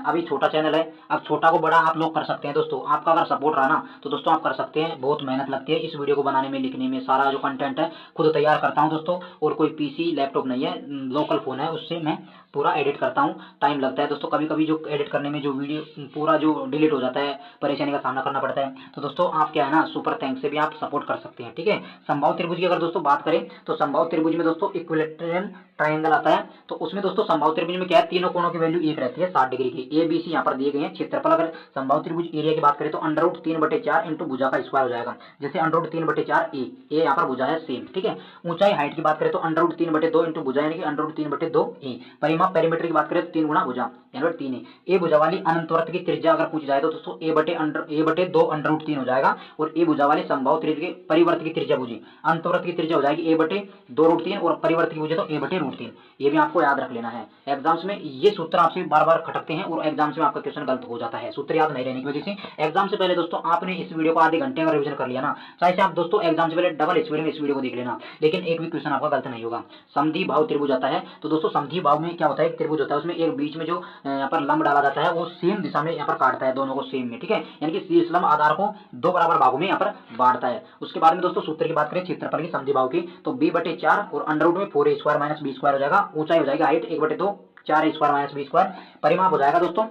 अभी छोटा चैनल है, अब छोटा को बड़ा आप लोग कर सकते हैं दोस्तों। आपका अगर सपोर्ट रहा ना तो दोस्तों आप कर सकते हैं। बहुत मेहनत लगती है इस वीडियो को बनाने में, लिखने में, सारा जो कंटेंट है खुद तैयार करता हूँ दोस्तों। और कोई पीसी लैपटॉप नहीं है, लोकल फोन है, उससे मैं पूरा एडिट करता हूँ। टाइम लगता है दोस्तों, कभी कभी जो एडिट करने में जो वीडियो पूरा जो डिलीट हो जाता है, परेशानी का सामना करना पड़ता है। तो दोस्तों आप क्या है ना, सुपर थैंक्स से भी आप सपोर्ट कर सकते हैं, ठीक है। समबाहु त्रिभुज की अगर दोस्तों बात करें तो समबाहु त्रिभुज में दोस्तों इक्विलैटरल ट्राइंगल आता है, तो उसमें दोस्तों समबाहु त्रिभुज में क्या है, तीनों कोणों की वैल्यू एक रहती है 60 डिग्री की। ए बी सी यहाँ पर दिए गए हैं। क्षेत्रफल अगर समबाहु त्रिभुज एरिया की बात करें तो √3/4 इंटू भुजा का स्क्वायर हो जाएगा, जैसे √3/4 ए यहाँ पर भुजा है सेम, ठीक है। ऊंचाई हाइट की बात करें तो √3/2 इंटू भुजा यानी कि √3/2 ए। परिमाप पेरीमीटर की बात करें तो 3 गुना भुजा यानी 3 है। ए भुजा वाली अनंत वृत्त की त्रिज्या अगर पूछ जाए तो दोस्तों a/2 √3 हो जाएगा, और ए भुजा वाली समबाहु त्रिभुज के परिवर्त की त्रिज्या पूछी, अंतवृत्त की त्रिज्या हो जाएगी a/2 √3 और परिवर्त की पूछे तो a/√3। ये भी आपको याद रख लेना है एग्जाम्स में। ये सूत्र आपसे बार बार खटकते हैं और एग्जाम्स में आपका क्वेश्चन गलत हो जाता है सूत्र याद नहीं रहने की वजह से। एग्जाम से पहले दोस्तों आपने इस वीडियो को आधे घंटे का रिवीजन कर लिया ना, चाहे से आप दोस्तों एग्जाम से पहले डबल स्पीड में इस वीडियो को देख लेना, लेकिन एक भी क्वेश्चन आपका गलत नहीं होगा। समद्वि भाव त्रिभुज आता है, तो दोस्तों समद्वि भाव में क्या होता है, एक त्रिभुज होता है, उसमें एक बीच में जो यहाँ पर लंब डाला जाता है वो सेम दिशा में यहाँ पर काटता है दोनों को सेम में, ठीक है, यानी कि शीर्ष लंब आधार को 2 बराबर भागों में यहाँ पर बांटता है। उसके बाद में दोस्तों सूत्र की बात करें क्षेत्रफल की समद्वि भाव की तो b/4 और अंडर रूट में 4a² माइनस b² हो जाएगा। ऊंचाई हो जाएगी हाइट 1/2 4a² माइनस b²। परिमाप हो जाएगा दोस्तों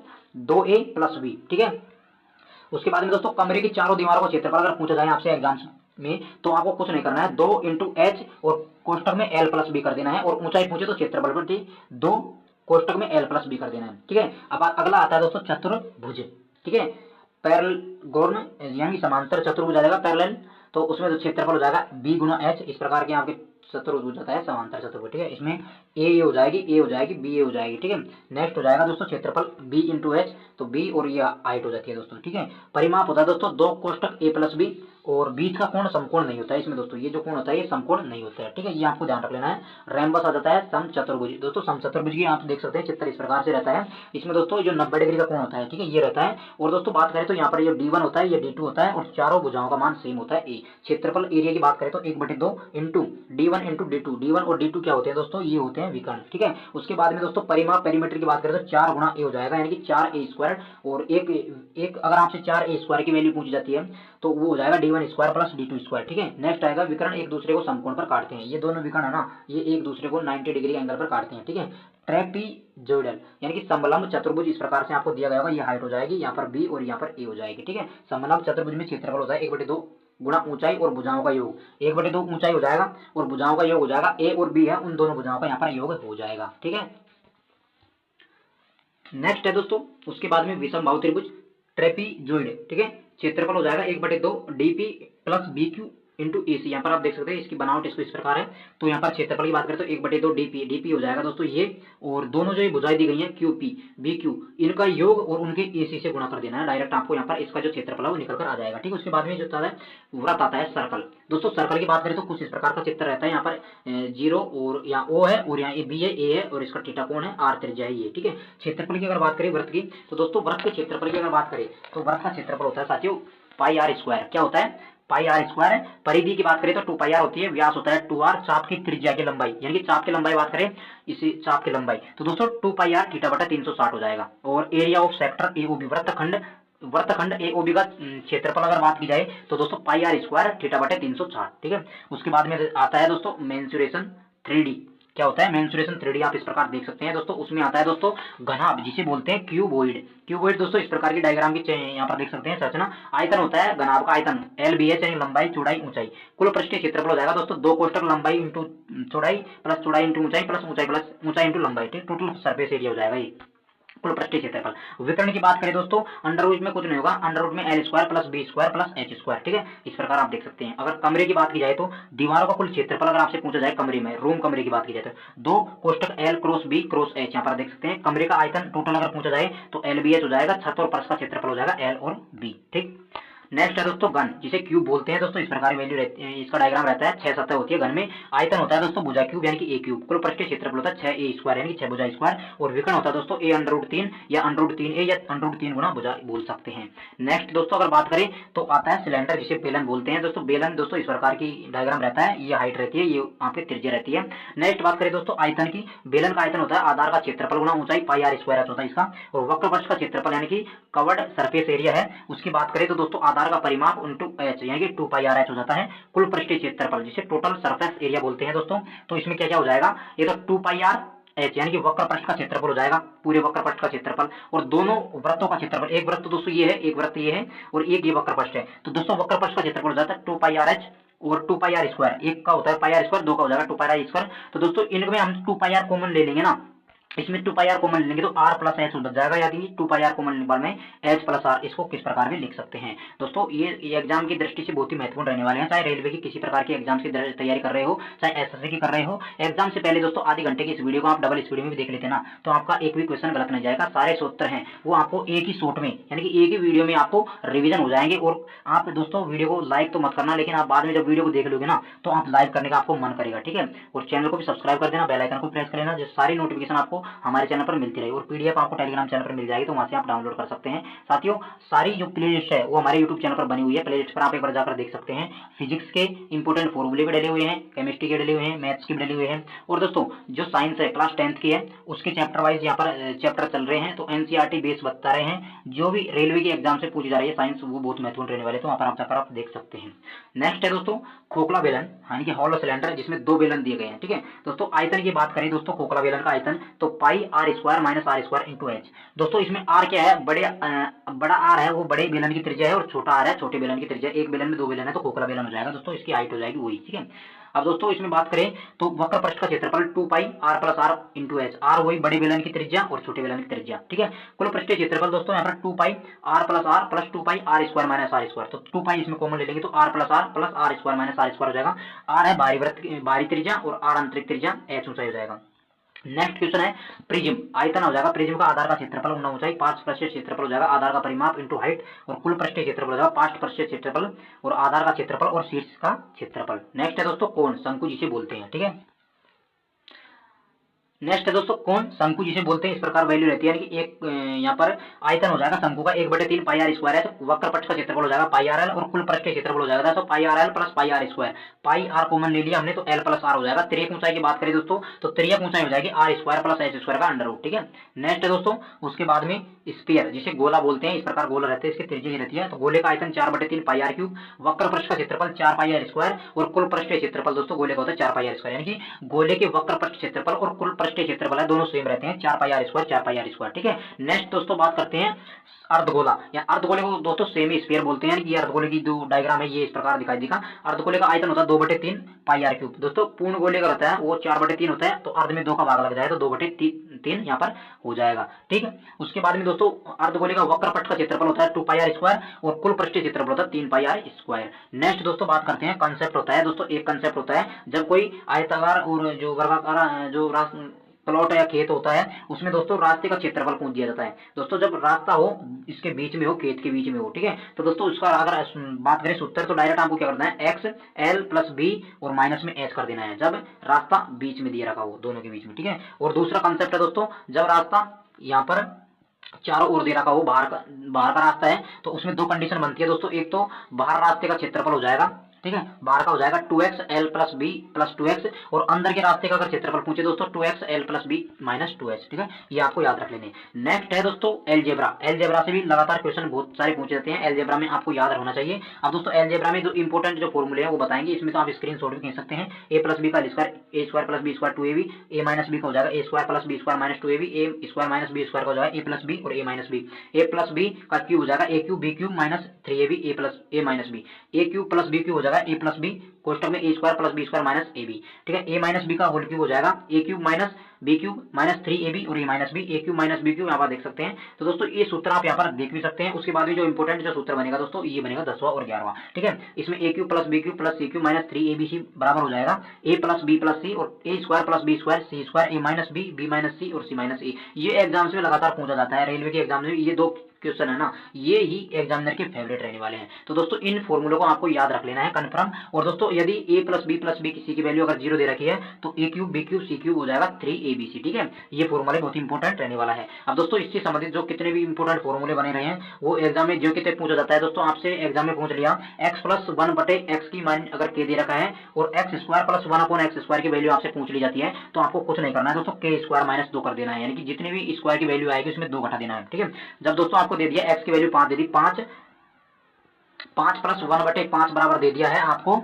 2a प्लस b, ठीक है। उसके बाद में दोस्तों कमरे की चारों दीवारों का क्षेत्रफल अगर पूछा जाए आपसे एग्जाम में तो आपको कुछ नहीं करना है, 2 इंटू एच और कोष्टक में l प्लस बी कर देना है, और ऊंचाई पूछे तो क्षेत्रफल पर 2 कोष्टक में l प्लस बी कर देना है, ठीक है। अब अगला आता है दोस्तों चतुर्भुज, ठीक है, पैरेलल गौर्ण यानी समांतर चतुर्भुज आ जाएगा पैरेलल, तो उसमें तो क्षेत्रफल हो जाएगा b गुना h। इस प्रकार के आपके चतुर्भुज होता है समांतर चतुर्भुज, ठीक है। इसमें ए हो जाएगी बी ए हो जाएगी, ठीक है। नेक्स्ट हो जाएगा दोस्तों क्षेत्रफल b इंटू एच, तो b और ये हाइट हो जाती है दोस्तों, ठीक है। परिमाप होता है दोस्तों 2 कोष्टक a प्लस बी और बीच का कोण समकोण नहीं होता है इसमें दोस्तों, ये जो कोण होता है ये समकोण नहीं होता है, ठीक है, ये आपको ध्यान रख लेना है। रेम्बस आ जाता है समचतुर्भुज। दोस्तों समचतुर्भुज की आप देख सकते हैं चित्र इस प्रकार से रहता है, इसमें दोस्तों जो 90 डिग्री का कोण होता है, ठीक है, ये रहता है। और दोस्तों बात करें तो यहाँ पर जो D1 होता है ये D2 होता है और चारों भुजाओं का मान सेम होता है ए। क्षेत्रफल एरिया की बात करें तो 1/2 into D1 into D2, D1 और D2 क्या होते हैं दोस्तों, ये होते हैं विकर्ण, ठीक है। उसके बाद में दोस्तों परिमाप पेरीमीटर की बात करें तो 4 गुणा ए हो जाएगा, यानी कि 4a²। और एक अगर आपसे 4a² की वैल्यू पूछी जाती है तो वो हो जाएगा D1² प्लस D2², ठीक है। नेक्स्ट आएगा विकर्ण एक दूसरे को समकोण पर काटते हैं, ये दोनों विकर्ण है ना, ये एक दूसरे को 90 डिग्री एंगल पर काटते हैं, ठीक है। ट्रेपीजोइडल यानी कि समलंब चतुर्भुज इस प्रकार से आपको दिया गया होगा, ये हाइट हो जाएगी यहाँ पर बी और यहाँ पर ए हो जाएगी, ठीक है। समलंब चतुर्भुज में क्षेत्रफल होता है 1/2 गुणा ऊंचाई और भुजाओं का योग, 1/2 ऊंचाई हो जाएगा और भुजाओं का योग हो जाएगा, ए और बी है उन दोनों भुजाओं का यहाँ पर योग हो जाएगा, ठीक है। नेक्स्ट है दोस्तों उसके बाद में विषम बाहु त्रिभुज ट्रेपीजोइड, ठीक है। क्षेत्रफल हो जाएगा 1/2 DP plus B Q into A C. यहाँ पर आप देख सकते हैं इसकी बनावट इसको इस प्रकार है। तो यहाँ पर क्षेत्रफल की बात करें तो 1/2 डीपी, डीपी हो जाएगा दोस्तों ये, और दोनों जो ये भुजाएं दी गई हैं क्यू पी बी क्यू, इनका योग और उनके ए सी से गुणा कर देना है डायरेक्ट, आपको यहाँ पर इसका जो क्षेत्रफल है वो निकल कर आ जाएगा, ठीक है। उसके बाद में जो होता है वृत्त आता है सर्कल। दोस्तों सर्कल की बात करें तो कुछ इस प्रकार का चित्र रहता है, यहाँ पर 0 और यहाँ O है और यहाँ बी है, ए है और इसका थीटा कोण है, आर त्रिज्या है ये, ठीक है। क्षेत्रफल की अगर बात करें वृत्त की तो दोस्तों वृत्त के क्षेत्रफल की अगर बात करें तो वृत्त का क्षेत्रफल होता है साथियों पाई आर स्क्वायर। क्या होता है, पाई आर स्क्वायर। परिधि की बात करें तो 2 पाई आर होती है, व्यास होता है 2r, चाप की त्रिज्या की लंबाई यानी कि चाप की लंबाई बात करें इसी चाप की लंबाई तो दोस्तों 2 पाई आर थीटा बटा 360 हो जाएगा। और एरिया ऑफ सेक्टर एओबी वृत्तखंड एओबी का क्षेत्रफल अगर बात की जाए तो दोस्तों पाई आर स्क्वायर थीटा बटे 360, ठीक है। उसके बाद में आता है दोस्तों मेंसुरेशन 3D। क्या होता है मेंसुरेशन 3D, आप इस प्रकार देख सकते हैं दोस्तों। उसमें आता है दोस्तों घनाभ जिसे बोलते हैं क्यूबोइड। क्यूबोइड दोस्तों इस प्रकार की डायग्राम की यहाँ पर देख सकते हैं संरचना। आयतन होता है घनाभ का आयतन LBH यानी लंबाई चौड़ाई ऊंचाई। कुल पृष्ठीय क्षेत्रफल हो जाएगा दोस्तों 2 कोष्टक लंबाई इंटू चौड़ाई प्लस चौड़ाई इंटू ऊंचाई प्लस ऊंचाई इंटू लंबाई, ठीक। टोटल सरफेस एरिया हो जाएगा ये कुल पृष्ठीय क्षेत्रफल। विकर्ण की बात करें दोस्तों अंडर रूट में कुछ नहीं होगा, अंडर रूट में L² plus B² plus H², ठीक है। इस प्रकार आप देख सकते हैं। अगर कमरे की बात की जाए तो दीवारों का कुल क्षेत्रफल अगर आपसे पूछा जाए कमरे में, रूम कमरे की बात की जाए तो 2 कोष्टक L cross B cross H, यहाँ पर देख सकते हैं। कमरे का आयतन टोटल अगर पूछा जाए तो LBH हो जाएगा, छत और फर्श का क्षेत्रफल हो जाएगा L और B, ठीक। नेक्स्ट है दोस्तों घन जिसे क्यूब बोलते हैं दोस्तों, इस प्रकार वैल्यू रहती है, इसका डायग्राम रहता है 6 सतह होती है घन में। आयतन होता है दोस्तों भुजा क्यूब यानी कि ए क्यूब। कुल पृष्ठीय क्षेत्रफल होता है 6a² यानी कि 6 भुजा स्क्वायर। और विकर्ण होता है दोस्तों a √3 या √3a या √3 गुना भुजा बोल सकते हैं। नेक्स्ट दोस्तों अगर बात करें तो आता है सिलेंडर जिसे बेलन बोलते हैं दोस्तों। बेलन दोस्तों इस प्रकार की डायग्राम रहता है, ये हाइट रहती है, ये यहाँ पे त्रिज्या रहती है। नेक्स्ट बात करें दोस्तों आयतन की, बेलन का आयतन होता है आधार का क्षेत्रफल गुना ऊंचाई पाई आर स्क्वायर होता है इसका। और वक्र पृष्ठ का क्षेत्रफल यानी कि कवर्ड सरफेस एरिया है। उसकी बात करें तो दोस्तों आधार का परिमाप H यानी कि 2 पाई आर एच हो जाता है। कुल पृष्ठीय क्षेत्रफल जिसे टोटल सरफेस एरिया बोलते हैं दोस्तों। तो इसमें क्या क्या हो जाएगा, ये तो 2 पाई आर एच यानी कि वक्र पृष्ठ का क्षेत्रफल हो जाएगा, पूरे वक्र पृष्ठ का क्षेत्रफल। और दोनों वृत्तों का क्षेत्रफल, एक वृत्त दोस्तों ये है, एक वृत्त ये है और एक ये वक्र पृष्ठ है। तो दोस्तों वक्र पृष्ठ का क्षेत्रफल हो जाता है 2 पाई आर एच और 2 पाई आर स्क्वायर। एक का होता है पाई आर स्क्वायर, दो का हो जाएगा 2 पाई आर स्क्वायर। तो दोस्तों इनमें हम 2 पाई आर कॉमन ले लेंगे ना, इसमें 2 पाई आर कॉमन लेंगे तो r प्लस एच बच जाएगा, यानी 2 पाई आर कॉमन लेने में h प्लस r, इसको किस प्रकार भी लिख सकते हैं दोस्तों। ये एग्जाम की दृष्टि से बहुत ही महत्वपूर्ण रहने वाले हैं, चाहे रेलवे की किसी प्रकार की एग्जाम की तैयारी कर रहे हो, चाहे एसएससी की कर रहे हो। एग्जाम से पहले दोस्तों आधे घंटे की इस वीडियो को आप डबल स्पीड में भी देख लेते ना, तो आपका एक भी क्वेश्चन गलत नहीं जाएगा। सारे उत्तर हैं वो आपको एक ही शॉट में यानी कि एक ही वीडियो में आपको रिविजन हो जाएंगे। और आप दोस्तों वीडियो को लाइक तो मत करना, लेकिन आप बाद में जब वीडियो को देख लोगे ना तो आप लाइक करने का आपको मन करेगा, ठीक है। और चैनल को भी सब्सक्राइब कर देना, बेल आइकन को प्रेस कर लेना, जो सारी नोटिफिकेशन आपको हमारे चैनल पर मिलती रहे। और पीडीएफ आपको टेलीग्राम चैनल पर मिल जाएगी, तो वहां से आप डाउनलोड कर सकते हैं। साथियों सारी जो प्लेलिस्ट है वो हमारे यूट्यूब चैनल पर बनी हुई है, प्लेलिस्ट पर आप एक बार जाकर देख सकते हैं। फिजिक्स के इंपोर्टेंट फॉर्मूले भी डले हुए हैं, केमिस्ट्री के डले हुए हैं, मैथ्स के भी डले हुए हैं। और दोस्तों जो साइंस है क्लास 10th की है उसके चैप्टर वाइज यहाँ पर चैप्टर चल रहे हैं, तो एनसीईआरटी बेस बता रहे हैं। जो भी रेलवे की एग्जाम से पूछी जा रही है साइंस, वो बहुत महत्वपूर्ण रहने वाले, तो वहां पर आप जाकर आप देख सकते हैं। नेक्स्ट है दोस्तों खोखला बेलन यानी कि हॉलो सिलेंडर, जिसमें 2 बेलन दिए गए हैं, ठीक है। दोस्तों आयतन की बात करें दोस्तों खोखला बेलन का आयतन तो pi R square minus R square into H. दोस्तों इसमें आर क्या है, बड़ा आर है वो बड़े बेलन की त्रिज्या है, और छोटा आर है छोटे बेलन की त्रिज्या। एक बेलन में 2 बेलन है तो खोखला बेलन हो जाएगा दोस्तों, इसकी हाइट हो जाएगी वही, ठीक है। अब दोस्तों इसमें बात करें तो वक्र पृष्ठ का क्षेत्रफल 2 pi R plus R into H. R वही बड़े बेलन की त्रिज्या और छोटे बेलन की त्रिज्या, ठीक है। कुल पृष्ठीय क्षेत्रफल दोस्तों यहाँ पर 2 pi R plus 2 pi R square minus R square. तो 2 पाई इसमें कॉमन ले लेंगे तो R plus R square minus R square हो जाएगा। आर है बाहरी त्रिज्या और आर आंतरिक त्रिज्या, एच ऊंचाई हो जाएगा। नेक्स्ट क्वेश्चन है प्रिज्म। आयतन हो जाएगा प्रिज्म का आधार का क्षेत्रफल गुना ऊंचाई, पार्श्व पृष्ठीय क्षेत्रफल हो जाएगा आधार का परिमाप इंटू हाइट, और कुल पृष्ठीय क्षेत्रफल हो जाएगा पार्श्व पृष्ठीय क्षेत्रफल और आधार का क्षेत्रफल और शीर्ष का क्षेत्रफल। नेक्स्ट है दोस्तों कोण, शंकु जिसे बोलते हैं। ठीक है, नेक्स्ट है दोस्तों कोण शंकु जिसे बोलते हैं। इस प्रकार वैल्यू रहती है, यानी कि एक यहाँ पर आयतन हो जाएगा शंकु का 1/3 पाई आर स्क्वायर है, तो वक्र पक्ष का क्षेत्रफल हो जाएगा पाई आर एल और कुल पृष्ठीय क्षेत्रफल हो जाएगा तो pi R L plus pi R square. Pi R common ले लिया हमने तो एल प्लस आर हो जाएगा। तिर्यक ऊंचाई की बात करें दोस्तों तो तिर्यक ऊंचाई हो जाएगी R square plus H square का अंडर रूट। ठीक है, नेक्स्ट है दोस्तों उसके बाद में स्फीयर जिसे गोला बोलते हैं। इस प्रकार गोला रहते हैं, इसकी त्रिज्या रहती है, तो गोले का आयतन 4/3 पाई आर क्यूब, वक्र पृष्ठ का क्षेत्रफल 4 पाई आर स्क्वायर और कुल पृष्ठीय क्षेत्रफल दोस्तों गोले का होता है 4 पाई आर स्क्वायर। यानी कि गोले के वक्र पृष्ठ क्षेत्रफल और कुल पृष्ठीय क्षेत्रफल है दोनों सेम रहते हैं 4 pi R square 4 pi R square. ठीक है, नेक्स्ट दोस्तों बात करते हैं अर्धगोला या अर्धगोले को दोस्तों सेमी स्फीयर बोलते हैं। ये अर्धगोले की जो डायग्राम है ये इस प्रकार दिखाई देगा। अर्धगोले का आयतन होता है 2/3 पाई आर क्यूब। दोस्तों पूर्ण गोले का रहता है वो 4/3 होता है, तो अर्ध में 2 का भाग लग जाए तो 2/3 यहाँ पर हो जाएगा। ठीक है, उसके बाद में दोस्तों अर्धगोले का वक्र पट्ट का क्षेत्रफल होता है 2 पाई आर स्क्वायर और कुल पृष्ठीय क्षेत्रफल होता है 3 पाई आर स्क्वायर। नेक्स्ट दोस्तों बात करते हैं कंसेप्ट होता है दोस्तों, एक कंसेप्ट होता है जब कोई आयताकार और जो वर्गाकार जो प्लॉट या खेत होता है उसमें दोस्तों रास्ते का क्षेत्रफल पूछ दिया जाता है। दोस्तों जब रास्ता हो इसके बीच में हो, खेत के बीच में हो, ठीक है, तो दोस्तों उसका अगर बात करें सूत्र तो डायरेक्ट आपको क्या करना है एक्स एल प्लस बी और माइनस में एच कर देना है जब रास्ता बीच में दिया रखा हो दोनों के बीच में। ठीक है, और दूसरा कंसेप्ट है दोस्तों जब रास्ता यहाँ पर चारों ओर दे रखा हो, बाहर का रास्ता है तो उसमें दो कंडीशन बनती है दोस्तों। एक तो बाहर रास्ते का क्षेत्रफल हो जाएगा, ठीक है, बाहर का हो जाएगा 2x l plus B plus 2x और अंदर के रास्ते का अगर क्षेत्रफल पूछे दोस्तों 2x l plus B minus 2h। ठीक है, ये आपको याद रख लेने। नेक्स्ट है दोस्तों एलजेब्रा। एलजेब्रा से भी लगातार क्वेश्चन बहुत सारे पूछे जाते हैं, एलजेब्रा में आपको याद होना चाहिए। अब दोस्तों एलजेब्रा में जो इंपॉर्टेंट जो फॉर्मूले हैं वो बताएंगे, इसमें तो आप स्क्रीनशॉट भी कह सकते हैं। ए प्लस बी का square A square plus B square 2ab, A minus B का हो जाएगा A square plus B square minus 2ab, A square minus B square का हो जाएगा ए प्लस बी और A minus B, A plus B का cube हो जाएगा A cube B cube minus 3ab A plus A minus B, A cube plus B cube हो जाएगा A plus B कोष्टक में A square plus B square minus A B. ठीक है, A minus B का whole cube हो जाएगा A cube minus B cube minus 3ab और A minus B, A cube minus B cube यहाँ पर देख सकते हैं। तो दोस्तों ये सूत्र आप यहाँ पर देख भी सकते हैं। उसके बाद में जो इंपॉर्टेंट जो सूत्र बनेगा दोस्तों ये बनेगा 10वां और 11वां। ठीक है, इसमें A cube plus B cube plus C cube minus 3abc बराबर हो जाएगा A plus B plus C और A square plus B square C square A minus B minus C और सी माइनस ए। ये एग्जाम्स में लगातार पूछा जाता है, रेलवे के एग्जाम में ये दो क्वेश्चन है ना, ये ही एग्जामिनर के फेवरेट रहने वाले हैं। तो दोस्तों इन फॉर्मूलों को आपको याद रख लेना है कंफर्म। और दोस्तों यदि a प्लस बी किसी की वैल्यू अगर 0 दे रखी है तो ए cube B cube C cube हो जाएगा 3abc। ठीक है, ये फॉर्मूला बहुत इंपॉर्टेंट रहने वाला है। अब दोस्तों इससे संबंधित जो कितने भी इंपॉर्टेंट फॉर्मूले बने रहे हैं वो एग्जाम में जो कितने पूछा जाता है दोस्तों, आपसे एग्जाम में पूछ लिया एक्स प्लस 1/x की मान अगर k दे रखा है और x square plus 1/x square की वैल्यू आपसे पूछ ली जाती है तो आपको कुछ नहीं करना है दोस्तों, k स्क्वायर माइनस 2 कर देना है, यानी कि जितनी भी स्क्वायर की वैल्यू आएगी उसमें 2 घटा देना है। ठीक है, जब दोस्तों आपको दे दिया x की वैल्यू 5 दे दी, 5 प्लस 1/5 बराबर दे दिया है आपको,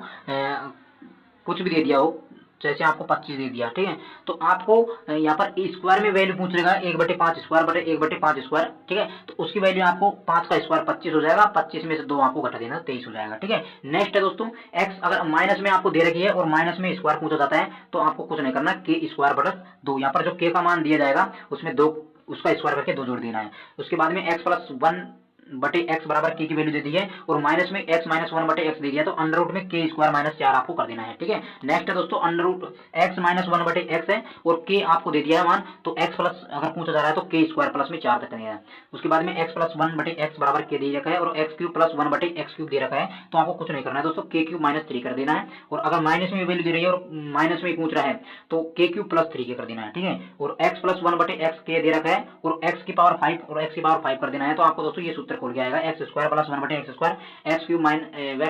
कुछ भी दे दिया हो जैसे आपको 25 दे दिया, ठीक है, तो आपको यहाँ पर स्क्वायर में वैल्यू पूछ लेगा 1/5 स्क्वायर बटे 1/5 स्क्वायर। ठीक है, तो उसकी वैल्यू आपको 5 का स्क्वायर 25 हो जाएगा, 25 में से 2 आपको घटा देना 23 हो जाएगा। ठीक है, नेक्स्ट है दोस्तों x अगर माइनस में आपको दे रखी है और माइनस में स्क्वायर पूछा जाता है तो आपको कुछ नहीं करना, k स्क्वायर बटे 2, यहाँ पर जो k का मान दिया जाएगा उसमें 2 उसका स्क्वायर करके 2 जोड़ देना है। उसके बाद में x प्लस 1/x बराबर k की वैल्यू दे दी है और माइनस में x माइनस 1/x दे दिया तो अंडर रूट में k स्क्वायर माइनस 4 आपको कर देना है। ठीक है, नेक्स्ट है दोस्तों under root x minus 1/x है और k आपको दे दिया है मान, तो x प्लस अगर पूछा जा रहा है तो k स्क्वायर प्लस में 4 तक है। उसके बाद में x प्लस 1/x बराबर k दे रखा है और x cube plus 1/x cube दे रखा है, तो आपको कुछ नहीं करना है दोस्तों, k क्यूब माइनस 3 कर देना है। और अगर माइनस में वैल्यू दे रही है और माइनस में पूछ रहा है तो k क्यूब प्लस 3k कर देना है। ठीक है, और x प्लस 1/x k दे रखा है और x की पावर 5 और x की पावर 5 कर देना है, तो आपको दोस्तों ये सूत्र खोल के आएगा x square plus 1/x square x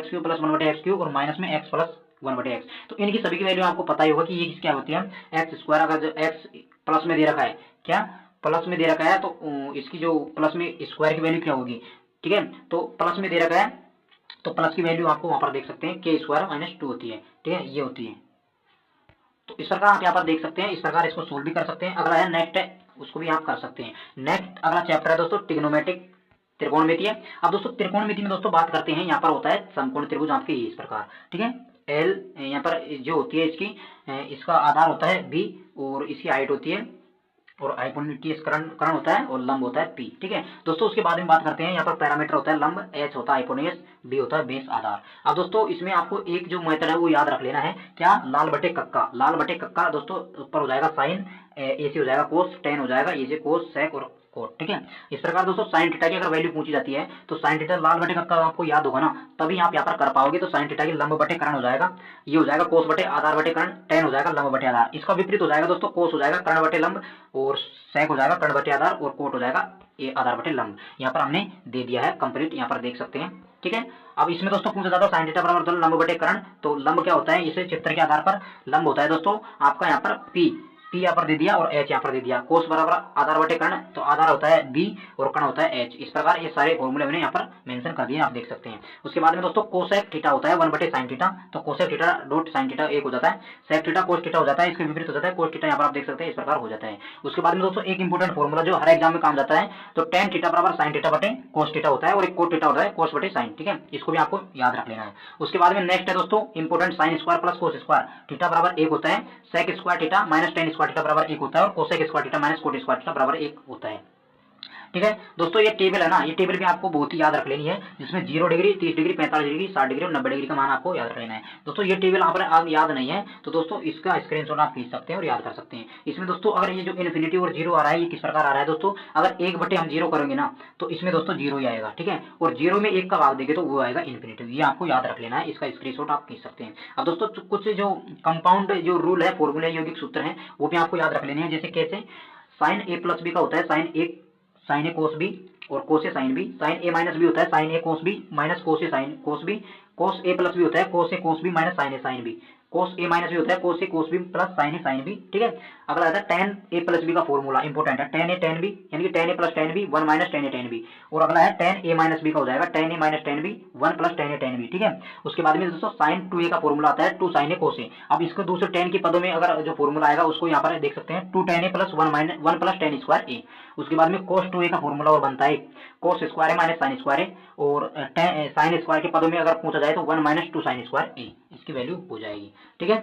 cube plus 1/x cube और माइनस में x प्लस 1/x। तो इनकी सभी की वैल्यू आपको पता ही होगा कि ये क्या होती है, x स्क्वायर अगर x प्लस में दे रखा है, क्या प्लस में दे रखा है तो इसकी जो प्लस में स्क्वायर की वैल्यू क्या होगी। ठीक है, तो प्लस में दे रखा है तो प्लस की वैल्यू आपको वहां पर देख सकते हैं k स्क्वायर माइनस 2 होती है। ठीक है, ये होती है, तो इस प्रकार आप यहाँ पर देख सकते हैं, इस प्रकार इसको सोल्व भी कर सकते हैं। अगला है नेक्स्ट है, उसको भी आप कर सकते हैं। नेक्स्ट अगला चैप्टर है दोस्तों ट्रिग्नोमेट्रिक, त्रिकोणमिति है। अब दोस्तों त्रिकोणमिति में दोस्तों बात करते हैं, यहाँ पर होता है समकोण त्रिभुज आपके इस प्रकार। ठीक है, एल यहाँ पर जो होती है इसकी इसका आधार होता है बी और इसकी हाइट होती है और हाइपोटेन्यूज कर्ण होता है और लंब होता है P। ठीक है दोस्तों, उसके बाद में बात करते हैं यहाँ पर पैरामीटर होता है लंब, H होता है हाइपोटेन्यूज, B होता है बेस आधार। अब दोस्तों इसमें आपको एक जो मेथड है वो याद रख लेना है, क्या, लाल बटे कक्का। लाल बटे कक्का दोस्तों ऊपर हो जाएगा साइन, ए से हो जाएगा कोस, टेन हो जाएगा ए से कोस, सेक और कोट। ठीक है, इस प्रकार दोस्तों साइन थीटा की अगर वैल्यू पूछी जाती है तो साइन थीटा लाल बटे कक्का आपको याद होगा ना, तभी आप यहाँ पर कर पाओगे। तो साइन थीटा की लंब बटे कर्ण हो जाएगा, ये हो जाएगा कोस बटे आधार बटे कर्ण, टेन हो जाएगा लंब बटे आधार। इसका विपरीत हो जाएगा दोस्तों, कोस हो जाएगा कर्ण बटे लंब और सेक हो जाएगा कर्ण बटे आधार और कोट हो जाएगा ये आधार बटे लंब। यहाँ पर हमने दे दिया है कंप्लीट, यहाँ पर देख सकते हैं। ठीक है, अब इसमें दोस्तों पूछा जाता है साइन थीटा बराबर लंब बटे कर्ण, तो लंब क्या होता है, इसे चित्र के आधार पर लंब होता है दोस्तों आपका यहाँ पर P यहाँ पर दे दिया और H यहाँ पर दे दिया। कोस बराबर आधार बटे कर्ण, तो आधार होता है B और कर्ण होता है H। इस प्रकार ये सारे फॉर्मूले मैंने यहाँ पर मेंशन कर दिए, आप देख सकते हैं। उसके बाद में दोस्तों कोसेक थीटा होता है 1 बटे साइन थीटा, तो cosec theta dot sine theta 1 हो जाता है, सेक थीटा कोस थीटा हो जाता है, इसके विपरीत हो जाता है कोस थीटा, यहाँ पर आप देख सकते हैं इस प्रकार हो जाता है। उसके बाद में दोस्तों एक इंपोर्टेंट फॉर्मूला जो हर एग्जाम में काम जाता है, तो टेन थीटा बराबर साइन थीटा बटे कोस थीटा होता है और एक कोट थीटा होता है कोस बटे साइन। ठीक है, इसको भी आपको याद रख लेना है। उसके बाद में नेक्स्ट है दोस्तों important sine square plus cos square theta बराबर 1 होता है, sec square theta minus tan square theta बराबर 1 होता है और cosec square theta minus cot square theta बराबर 1 होता है। ठीक है दोस्तों, ये टेबल है ना, ये टेबल भी आपको बहुत ही याद रख लेनी है, जिसमें 0 डिग्री, 30 डिग्री, 45 डिग्री, 60 डिग्री और 90 डिग्री का मान आपको याद रख लेना है। दोस्तों ये टेबल आप याद नहीं है तो दोस्तों इसका स्क्रीनशॉट आप खींच सकते हैं और याद कर सकते हैं। इसमें दोस्तों अगर ये जो इन्फिनिटी और 0 आ रहा है, ये किस प्रकार आ रहा है दोस्तों, अगर 1 बटे हम 0 करेंगे ना तो इसमें दोस्तों 0 ही आएगा। ठीक है, और 0 में 1 का भाग देंगे तो वो आएगा इन्फिनिटी। ये आपको याद रख लेना है, इसका स्क्रीनशॉट आप खींच सकते हैं। अब दोस्तों कुछ जो कंपाउंड जो रूल है, फॉर्मूले, यौगिक सूत्र है, वो भी आपको याद रख लेने हैं। जैसे कैसे, साइन ए प्लस बी का होता है साइन ए कोस बी और कोस ए साइन बी, साइन ए माइनस बी होता है साइन ए कोस बी माइनस कोस ए साइन कोस बी, कोस ए प्लस बी होता है कोस ए कोस बी माइनस साइन ए साइन बी, कोस ए माइनस बी होता है कोस ए कोस बी प्लस साइन ए साइन बी। ठीक है, अगला आता है टेन ए प्लस बी का फॉर्मूला इंपोर्टेंट है, टेन ए टेन बी यानी कि ten A plus ten B 1 minus ten A ten B, और अगला है टेन ए माइनस बी का हो जाएगा ten A minus ten B 1 plus ten A ten B. ठीक है, उसके बाद में दोस्तों साइन 2a का फॉर्मूला आता है 2 साइन ए कोस ए। अब इसको दूसरे टेन के पदों में अगर जो फॉर्मूला आएगा उसको यहाँ पर देख सकते हैं 2 ten A plus 1 plus ten square ए। उसके बाद में कोस 2a का फॉर्मूला और बनता है cos square A minus sine square ए, और साइन स्क्वायर के पदों में अगर पूछा जाए तो 1 माइनस 2 साइन स्क्वायर ए, इसकी वैल्यू हो जाएगी। ठीक है,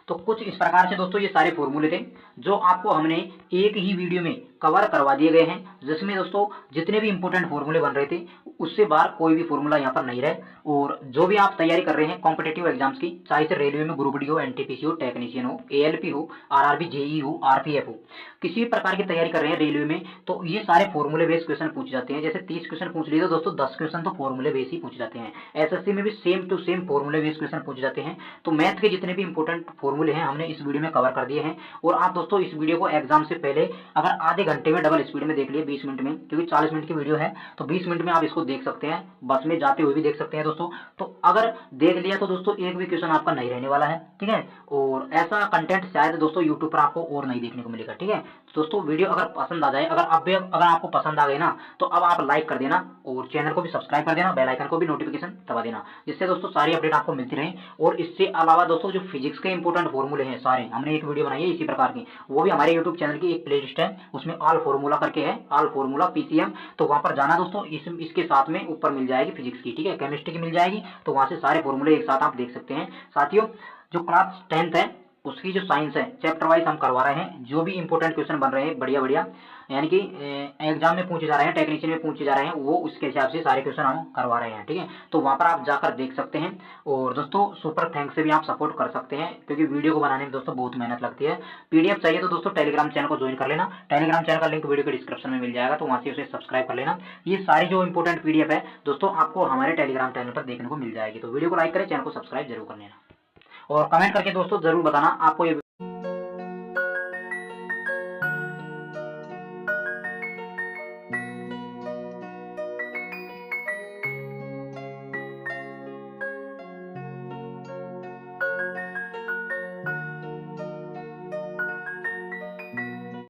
तो कुछ इस प्रकार से दोस्तों ये सारे फॉर्मूले थे जो आपको हमने एक ही वीडियो में कवर करवा दिए गए हैं, जिसमें दोस्तों जितने भी इंपॉर्टेंट फॉर्मूले बन रहे थे उससे बाहर कोई भी फॉर्मूला यहाँ पर नहीं रहे। और जो भी आप तैयारी कर रहे हैं कॉम्पिटेटिव एग्जाम्स की, चाहे से रेलवे में ग्रुप डी हो, एनटीपीसी हो, टेक्नीशियन हो, एएलपी हो, आरआरबी, जेई हो, आरपीएफ हो, किसी भी प्रकार की तैयारी कर रहे हैं रेलवे में, तो ये सारे फॉर्मूले बेस्ड क्वेश्चन पूछे जाते हैं। जैसे 30 क्वेश्चन पूछ लिए तो दोस्तों 10 क्वेश्चन तो फॉर्मूले बेस्ड ही पूछे जाते हैं। एसएससी में भी सेम टू सेम फॉर्मूले बेस्ड क्वेश्चन पूछे जाते हैं। तो मैथ के जितने भी इंपॉर्टेंट फॉर्मूले हैं हमने इस वीडियो में कवर कर दिए हैं। और आप दोस्तों इस वीडियो को एग्जाम से पहले अगर आधे घंटे में डबल स्पीड में देख लिए 20 मिनट में, क्योंकि 40 मिनट की वीडियो है तो 20 मिनट में आप इसको देख सकते हैं, बस में जाते हुए भी देख सकते हैं दोस्तों। तो अगर देख लिया तो दोस्तों एक भी क्वेश्चन आपका नहीं रहने वाला है। ठीक है, और ऐसा कंटेंट शायद दोस्तों यूट्यूब पर आपको और नहीं देखने को मिलेगा। ठीक है दोस्तों, वीडियो अगर पसंद आ जाए, अगर आपको पसंद आ गई ना तो अब आप लाइक कर देना और चैनल को भी सब्सक्राइब कर देना, बेल आइकन को भी नोटिफिकेशन दबा देना, जिससे दोस्तों सारी अपडेट आपको मिलती रहे। और इससे अलावा दोस्तों जो फिजिक्स के इंपॉर्टेंट फॉर्मूले हैं सारे, हमने एक वीडियो बनाई है इसी प्रकार की, वो भी हमारे यूट्यूब चैनल की एक प्लेलिस्ट है, उसमें ऑल फॉर्मूला करके है, ऑल फॉर्मूला पीसीएम, तो वहां पर जाना दोस्तों। इसके साथ में ऊपर मिल जाएगी फिजिक्स की, ठीक है, केमिस्ट्री की मिल जाएगी, तो वहां से सारे फॉर्मूले एक साथ आप देख सकते हैं। साथियों जो क्लास 10th है उसकी जो साइंस है चैप्टर वाइज हम करवा रहे हैं, जो भी इंपॉर्टेंट क्वेश्चन बन रहे हैं बढ़िया बढ़िया, यानी कि एग्जाम में पूछे जा रहे हैं, टेक्नीशियन में पूछे जा रहे हैं, वो उसके हिसाब से सारे क्वेश्चन हम करवा रहे हैं। ठीक है, तो वहां पर आप जाकर देख सकते हैं। और दोस्तों सुपर थैंक्स से भी आप सपोर्ट कर सकते हैं, क्योंकि वीडियो को बनाने में दोस्तों बहुत मेहनत लगती है। पीडीएफ चाहिए तो दोस्तों टेलीग्राम चैनल को ज्वाइन कर लेना, टेलीग्राम चैनल का लिंक वीडियो के डिस्क्रिप्शन में मिल जाएगा, तो वहां से उसे सब्सक्राइब कर लेना। ये सारी जो इंपॉर्टेंट पीडीएफ है दोस्तों आपको हमारे टेलीग्राम चैनल पर देखने को मिल जाएगी। तो वीडियो को लाइक करें, चैनल को सब्सक्राइब जरूर कर लेना और कमेंट करके दोस्तों जरूर बताना आपको ये